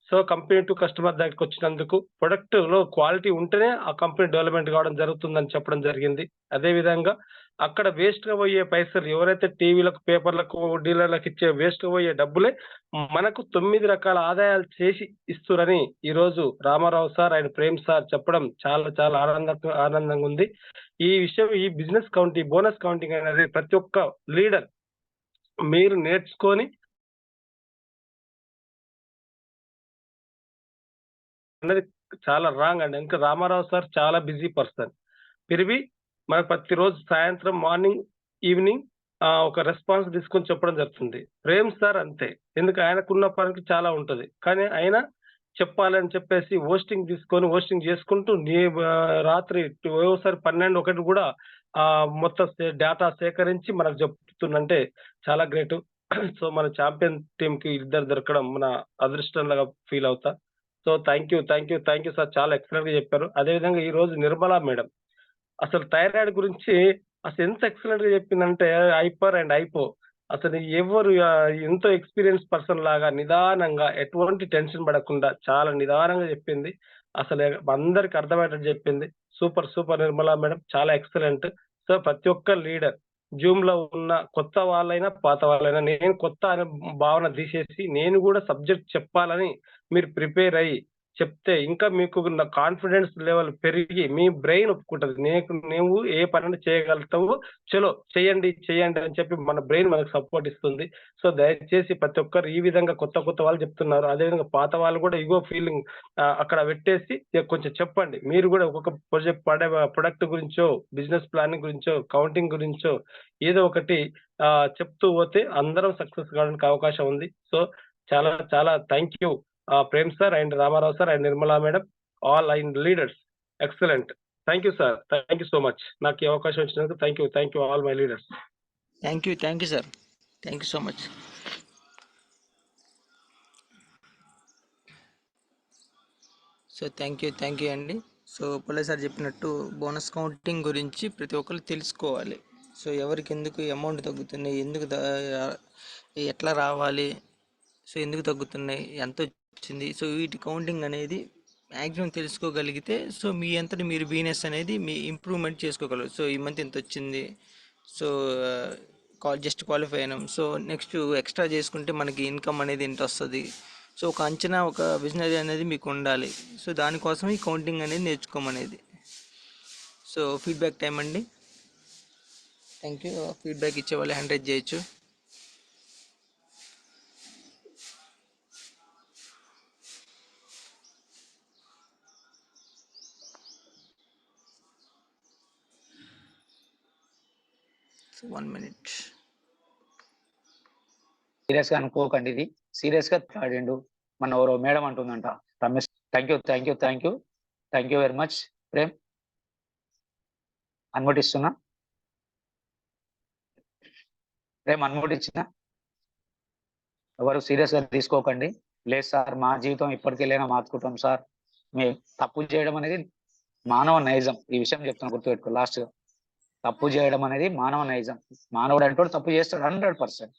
సో కంపెనీ టు కస్టమర్ దగ్గరికి వచ్చినందుకు ప్రొడక్ట్ లో క్వాలిటీ ఉంటేనే ఆ కంపెనీ డెవలప్మెంట్ కావడం జరుగుతుందని చెప్పడం జరిగింది. అదే విధంగా అక్కడ వేస్ట్ గా పోయే పైసలు, ఎవరైతే టీవీలకు, పేపర్లకు, డీలర్లకు ఇచ్చే వేస్ట్ గా పోయే డబ్బులే మనకు 9 రకాల ఆదాయాలు చేసి ఇస్తురని ఈ రోజు Ramarao sir and Prem sir చెప్పడం చాలా ఆనందంగా ఉంది. ఈ విషయం, ఈ బిజినెస్ కౌంటింగ్, బోనస్ కౌంటింగ్ అనేది ప్రతి ఒక్క లీడర్ మీరు నేర్చుకొని అనేది చాలా రాంగ్ అండి. ఇంకా రామారావు సార్ చాలా బిజీ పర్సన్, పిరివి మనకు ప్రతిరోజు సాయంత్రం, మార్నింగ్, ఈవినింగ్ ఒక రెస్పాన్స్ తీసుకొని చెప్పడం జరుగుతుంది. ప్రేమ్ సార్ అంతే, ఎందుకు ఆయనకున్న పనికి చాలా ఉంటది, కానీ ఆయన చెప్పాలని చెప్పేసి హోస్టింగ్ చేసుకుంటూ రాత్రి ఒకసారి 12-1 కూడా మొత్తం డేటా సేకరించి మనకు చెప్తుందంటే చాలా గ్రేట్. సో మన ఛాంపియన్ టీమ్ కి ఇద్దరు దొరకడం మన అదృష్టంలాగా ఫీల్ అవుతా. సో థ్యాంక్ యూ సార్, చాలా ఎక్సలెంట్ గా చెప్పారు. అదేవిధంగా ఈ రోజు నిర్మలా మేడం అసలు థైరాయిడ్ గురించి అసలు ఎంత ఎక్సలెంట్ గా చెప్పిందంటే, హైపర్ అండ్ హైపో అసలు ఎవరు ఎంతో ఎక్స్పీరియన్స్ పర్సన్ లాగా నిదానంగా ఎటువంటి టెన్షన్ పడకుండా చాలా నిదానంగా చెప్పింది. అసలు అందరికి అర్థమయ్యేటట్టు చెప్పింది. సూపర్ నిర్మలా మేడం, చాలా ఎక్సలెంట్. సో ప్రతి ఒక్క లీడర్ జూమ్ లో ఉన్న కొత్త వాళ్ళైనా పాత వాళ్ళైనా నేను కొత్త అనే భావన తీసేసి నేను కూడా సబ్జెక్ట్ చెప్పాలని మీరు ప్రిపేర్ అయ్యి చెప్తే ఇంకా మీకు కాన్ఫిడెన్స్ లెవెల్ పెరిగి మీ బ్రెయిన్ ఒప్పుకుంటది. నువ్వు ఏ పని చేయగలుగుతావు, చలో చేయండి అని చెప్పి మన బ్రెయిన్ మనకు సపోర్ట్ ఇస్తుంది. సో దయచేసి ప్రతి ఒక్కరు ఈ విధంగా కొత్త వాళ్ళు చెప్తున్నారు. అదేవిధంగా పాత వాళ్ళు కూడా ఇగో ఫీలింగ్ అక్కడ పెట్టేసి కొంచెం చెప్పండి. మీరు కూడా ఒక్కొక్క ప్రొడక్ట్ గురించో, బిజినెస్ ప్లానింగ్ గురించో, కౌంటింగ్ గురించో ఏదో ఒకటి చెప్తూ పోతే అందరం సక్సెస్ కావడానికి అవకాశం ఉంది. సో చాలా thank you Prem sir and Ramarao sir and Nirmala madam, all and leaders excellent. Thank you sir, thank you so much. నాకు ఈ అవకాశం ఇచ్చినందుకు thank you all my leaders. Thank you sir, thank you so much. So thank you అండి. So Pullaiah sir చెప్పినట్టు bonus counting గురించి ప్రతి ఒక్కరు తెలుసుకోవాలి. సో ఎవరికి ఎందుకు అమౌంట్ తగ్గుతున్నాయి, ఎందుకు ఎట్లా రావాలి, సో ఎందుకు తగ్గుతున్నాయి, ఎంత వచ్చింది, సో వీటి కౌంటింగ్ అనేది మ్యాక్సిమం తెలుసుకోగలిగితే సో మీ అంతటి మీరు బిజినెస్ అనేది మీ ఇంప్రూవ్మెంట్ చేసుకోగలరు. సో ఈ మంత్ ఎంత వచ్చింది, సో జస్ట్ క్వాలిఫై అయినాం, సో నెక్స్ట్ ఎక్స్ట్రా చేసుకుంటే మనకి ఇన్కమ్ అనేది ఎంత వస్తుంది, సో ఒక అంచనా, ఒక బిజినెస్ అనేది మీకు ఉండాలి. సో దానికోసం ఈ కౌంటింగ్ అనేది నేర్చుకోమనేది. సో ఫీడ్బ్యాక్ టైం అండి. Thank you. ఫీడ్బ్యాక్ ఇచ్చే వాళ్ళు హ్యాండ్ రైజ్ చేయొచ్చు. So 1 minute. సీరియస్ గా అనుకోకండి, ఇది సీరియస్ గా ఆడిండు. మన ఎవరో మేడం అంటుందంట, Ramesh. Thank you very much. Prem అనుమతిస్తున్నా, అనుమతించిన ఎవరు సీరియస్ గా తీసుకోకండి. లేదు సార్, మా జీవితం ఇప్పటికెళ్ళైనా మార్చుకుంటాం సార్. మీ తప్పు చేయడం అనేది మానవ నైజం. ఈ విషయం చెప్తాను, గుర్తుపెట్టుకో. లాస్ట్ గా తప్పు చేయడం అనేది మానవ నైజం. మానవుడు అంటూ తప్పు చేస్తాడు 100%.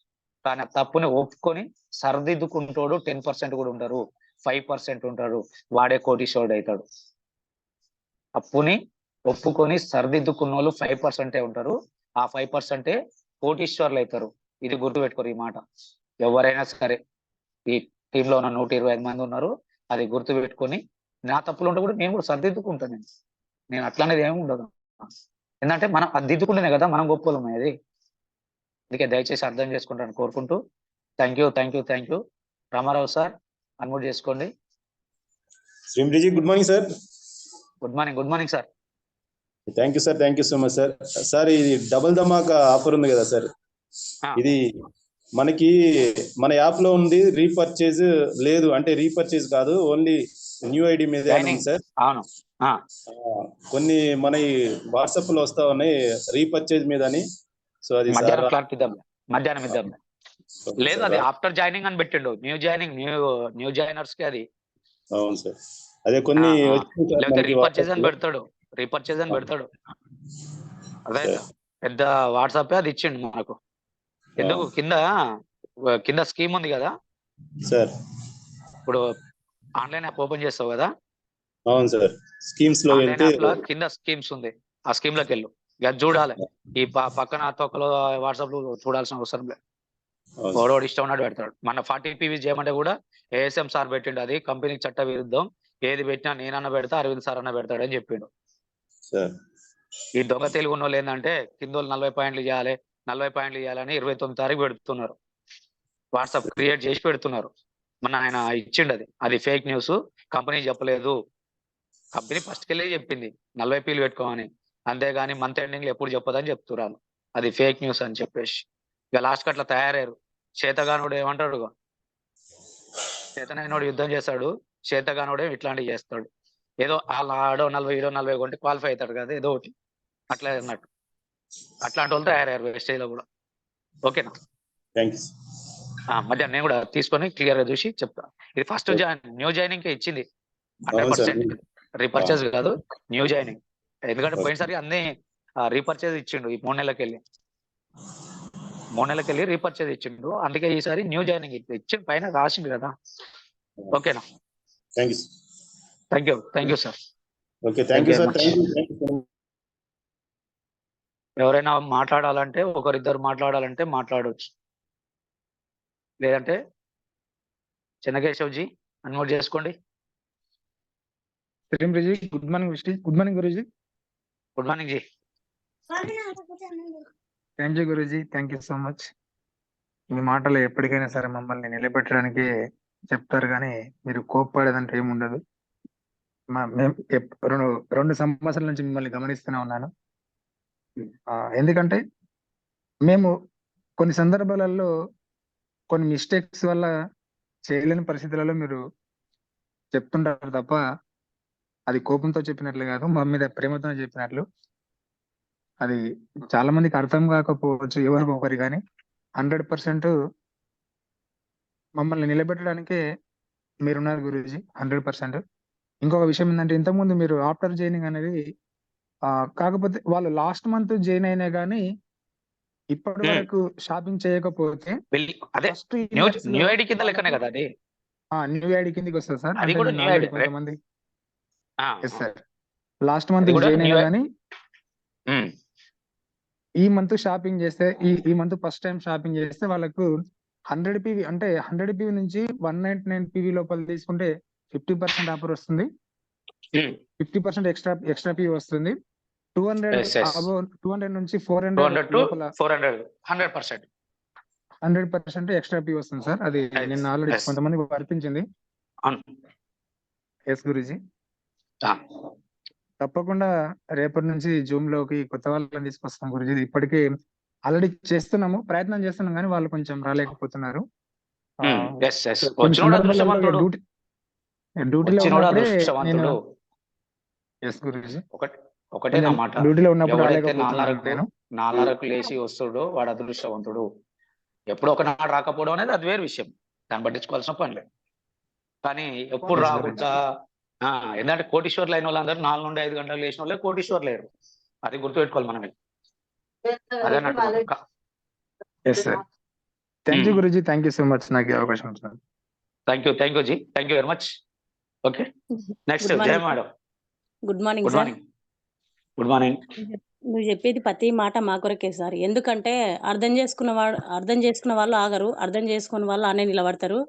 కానీ ఆ తప్పుని ఒప్పుకొని సరిదిద్దుకుంటాడు 10% కూడా ఉంటారు, 5% ఉంటారు. వాడే కోటీశ్వరుడు అవుతాడు. తప్పుని ఒప్పుకొని సరిదిద్దుకున్న వాళ్ళు 5% ఉంటారు. ఆ 5% కోటీశ్వరులు అవుతారు. ఇది గుర్తుపెట్టుకోరు ఈ మాట. ఎవరైనా సరే, ఈ టీంలో ఉన్న 125 మంది ఉన్నారు. అది గుర్తుపెట్టుకొని నా తప్పులు ఉంటే కూడా నేను కూడా సరిదిద్దుకుంటాను. నేను అట్లానేది ఏమి ఉండదు. ఎందుకంటే మనం అది దిద్దుకుంటేనే కదా మనం గొప్పలం అనేది. అందుకే దయచేసి అర్థం చేసుకుంటాను కోరుకుంటూ thank you. Ramarao sir unmute చేసుకోండి. శ్రీమతిజీ, good morning sir. Good morning sir. Thank you so much sir. Sir, ఇది డబుల్ ధమాకా ఆఫర్ ఉంది కదా సార్, ఇది మనకి మన యాప్ లో ఉంది. రీపర్చేజ్ లేదు అంటే రీపర్చేజ్ కాదు, ఓన్లీ న్యూ ఐడి మీద సార్. అవును, కొన్ని మన వాట్సాప్ లో వస్తా ఉన్నాయి రీపర్చేజ్ మీద అని. సో అది మధ్యాహ్నం ఇద్దాం. లేదు, అది ఆఫ్టర్ జాయినింగ్ అని పెట్టిండు. న్యూ జాయినర్స్ కి అది. అవును సార్, అదే కొన్ని రీపర్చేజ్ అని పెడతాడు. అదే పెద్ద వాట్సాప్ అది ఇచ్చిండు మనకు. ఎందుకు కింద స్కీమ్ ఉంది కదా సార్, ఇప్పుడు ఆన్లైన్ యాప్ ఓపెన్ చేస్తావు కదా. అవును సార్, స్కీమ్స్ లో కింద స్కీమ్స్ ఉంది. ఆ స్కీమ్ లోకి వెళ్ళు, ఇక చూడాలి. ఈ పక్కన తొక్కలో వాట్సాప్ లో చూడాల్సిన అవసరం లేదు. ఓడోడు ఇష్టం ఉన్నట్టు పెడతాడు. మన 40 PV చేయమంటే కూడా ఏఎస్ఎం సార్ పెట్టిండు. అది కంపెనీకి చట్ట విరుద్ధం. ఏది పెట్టినా నేనన్నా పెడతా, అరవింద్ సార్ అన్న పెడతాడు అని చెప్పిండు. ఈ దొంగ తెలుగు ఉన్న వాళ్ళు ఏంటంటే కిందోళ్ళు 40 పాయింట్లు చేయాలని 29 తారీఖు పెడుతున్నారు. వాట్సాప్ క్రియేట్ చేసి పెడుతున్నారు. మన ఆయన ఇచ్చిండు. అది ఫేక్ న్యూస్. కంపెనీ చెప్పలేదు. కంపెనీ ఫస్ట్ కెళ్ళి చెప్పింది 40 PV పెట్టుకోమని. అంతేగాని మంత్ ఎండింగ్ లో ఎప్పుడు చెప్పదని చెప్తున్నారు. అది ఫేక్ న్యూస్ అని చెప్పేసి ఇక లాస్ట్ అట్లా తయారయ్యారు. చేతగానుడు ఏమంటాడు, చేతనైనోడు యుద్ధం చేస్తాడు, చేతగానుడే ఇట్లాంటివి చేస్తాడు. ఏదో ఆడో 40 కొంటే క్వాలిఫై అవుతాడు కదా, ఏదో ఒకటి అట్లా అన్నట్టు. అట్లాంటి వాళ్ళు తయారయ్యారు వెస్టేజ్ లో కూడా. ఓకేనా? మధ్యాహ్నం నేను కూడా తీసుకొని క్లియర్ గా చూసి చెప్తా. ఇది ఫస్ట్ న్యూ జాయినింగ్ కే ఇచ్చింది. అవును సార్. 100% రీపర్చేజ్ కాదు, న్యూ జాయినింగ్. ఎందుకంటే పోయినసారి అన్ని రీపర్చేజ్ ఇచ్చిండు ఈ 3 నెలలకెళ్ళి. 3 నెలలకెళ్ళి రీపర్చేజ్ ఇచ్చిండు. అందుకే ఈసారి న్యూ జాయినింగ్ ఇచ్చి పైన రాసిండు కదా. ఓకేనా? Thank you. Thank you sir. Okay, thank you Thank you sir. very thank you. ఎవరైనా మాట్లాడాలంటే, ఒకరిద్దరు మాట్లాడాలంటే మాట్లాడవచ్చు, లేదంటే చెన్నకేశవ్ జీ అన్మోట్ చేసుకోండి. Good morning good morning guruji. Good morning ji. Thank you Guruji, thank you so much. మీ మాటలు ఎప్పటికైనా సరే మమ్మల్ని నిలబెట్టడానికి చెప్తారు, కానీ మీరు కోప్పడేదంటే ఏముండదు. మేము రెండు సంవత్సరాల నుంచి మిమ్మల్ని గమనిస్తూనే ఉన్నాను. ఎందుకంటే మేము కొన్ని సందర్భాలలో కొన్ని మిస్టేక్స్ వల్ల చేయలేని పరిస్థితులలో మీరు చెప్తుంటారు తప్ప అది కోపంతో చెప్పినట్లు కాదు, మా మీద ప్రేమతో చెప్పినట్లు. అది చాలా మందికి అర్థం కాకపోవచ్చు ఎవరికి ఒకరి, కానీ 100% మమ్మల్ని నిలబెట్టడానికే మీరున్నారు గురూజీ, 100%. ఇంకొక విషయం ఏంటంటే, ఇంతకుముందు మీరు ఆఫ్టర్ జాయినింగ్ అనేది కాకపోతే వాళ్ళు లాస్ట్ మంత్ జాయిన్ అయినా కానీ ఇప్పటి వరకు షాపింగ్ చేయకపోతే అదే ఫస్ట్ న్యూ ఐడి కింద లెక్కనే కదా అది. న్యూ ఐడి కిందకి వస్తుంది సార్. అది కూడా న్యూ ఐడి కొంతమంది ఎస్ సార్ లాస్ట్ అది మంత్ కూడా జాయిన్ అయినా new కానీ ఈ మంత్ షాపింగ్ చేస్తే, ఈ మంత్ ఫస్ట్ టైం షాపింగ్ చేస్తే వాళ్ళకు 100 PV అంటే 100 PV నుంచి 199 PV లోపల తీసుకుంటే 50% ఆఫర్ వస్తుంది, 50% ఎక్స్ట్రా PV వస్తుంది. 200 Yes, yes. అబౌవ్ 200 నుంచి 200 400 to లోపల 400 100%. 100% ఎక్స్ట్రా PV వస్తుంది సార్. అది Yes, నిన్న ఆల్రెడీ yes. కొంతమంది వర్తించింది. అవును. ఎస్ గురూజీ, ఆ, తప్పకుండా రేపటి నుంచి జూమ్ లోకి కొత్త వాళ్ళని తీసుకొస్తాం గురూజీ. ఇప్పటికే ఆల్రెడీ చేస్తున్నాము, ప్రయత్నం చేస్తున్నాం, కానీ వాళ్ళు కొంచెం రాలేకపోతున్నారు. yes, yes. కొన్ని వచ్చినోడు సందర్భాలలో అదృష్టవంతుడు. డ్యూటీలో వచ్చినోడు ఉన్నప్పుడే నేను అదృష్టవంతుడు. ఎస్ గురూజీ, ఒకటే నా మాట, డ్యూటీలో ఉన్నప్పుడు ఎవడైతే రాలేకపోతున్నాను నేను. 4:30కు లేచి వస్తుడో వాడు అదృష్టవంతుడు. ఎప్పుడో ఒకనాడు రాకపోవడం అనేది అది వేరే విషయం, దాన్ని పట్టించుకోవాల్సిన పని లేదు. కానీ ఎప్పుడు Yes, రాకుండా ఎందుకంటే కోటీశ్వర్లు అయిన వాళ్ళందరూ 4 నుండి 5 గంటలు లేచిన వాళ్ళే కోటీశ్వర్లు లేరు. అది గుర్తుపెట్టుకోవాలి మనమే. అదే అన్నట్టు. Yes sir. Thank you Guruji, thank you so much నాకు ఈ అవకాశం ఇచ్చినందుకు. Thank you ji, thank you very much. Okay, next Good morning, Jaya sir. Madam. Good morning good sir. Morning. Good morning. నువ్వు చెప్పేది ప్రతి మాట మా కొరకే సార్. ఎందుకంటే అర్థం చేసుకున్న వాళ్ళు ఆగరు, అర్థం చేసుకున్న వాళ్ళు అనే నిలబడతారు.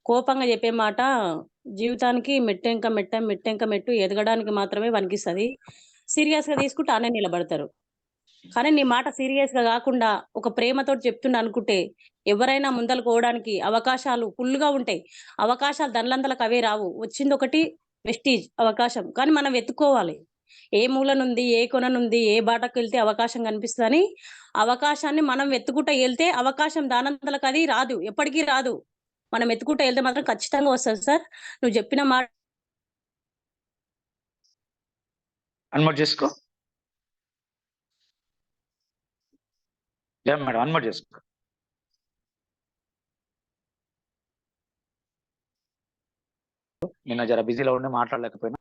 కోపంగా చెప్పే మాట జీవితానికి మెట్టెంక మెట్టు ఎదగడానికి మాత్రమే పనికిస్తుంది. సీరియస్ గా తీసుకుంటే అనే నిలబడతారు. కానీ నీ మాట సీరియస్ గా కాకుండా ఒక ప్రేమతోటి చెప్తుండ అనుకుంటే ఎవరైనా ముందలకు పోవడానికి అవకాశాలు ఫుల్ గా ఉంటాయి. అవకాశాలు దండ్లందలకు అవే రావు. వచ్చింది ఒకటి వెస్టీజ్ అవకాశం, కానీ మనం వెతుక్కోవాలి. ఏ మూలనుంది, ఏ కొననుంది, ఏ బాటకు వెళ్తే అవకాశం కనిపిస్తుందని అవకాశాన్ని మనం వెతుకుంటా వెళ్తే అవకాశం దానంతలకు అది రాదు, ఎప్పటికీ రాదు. మనం వెతుకుంటా వెళ్తే మాత్రం ఖచ్చితంగా వస్తుంది సార్. నువ్వు చెప్పిన మాట అన్మోట్ చేసుకో. జయ మేడం అన్మోట్ చేసుకో. నిన్న జర బిజీలో ఉండి మాట్లాడలేకపోయినా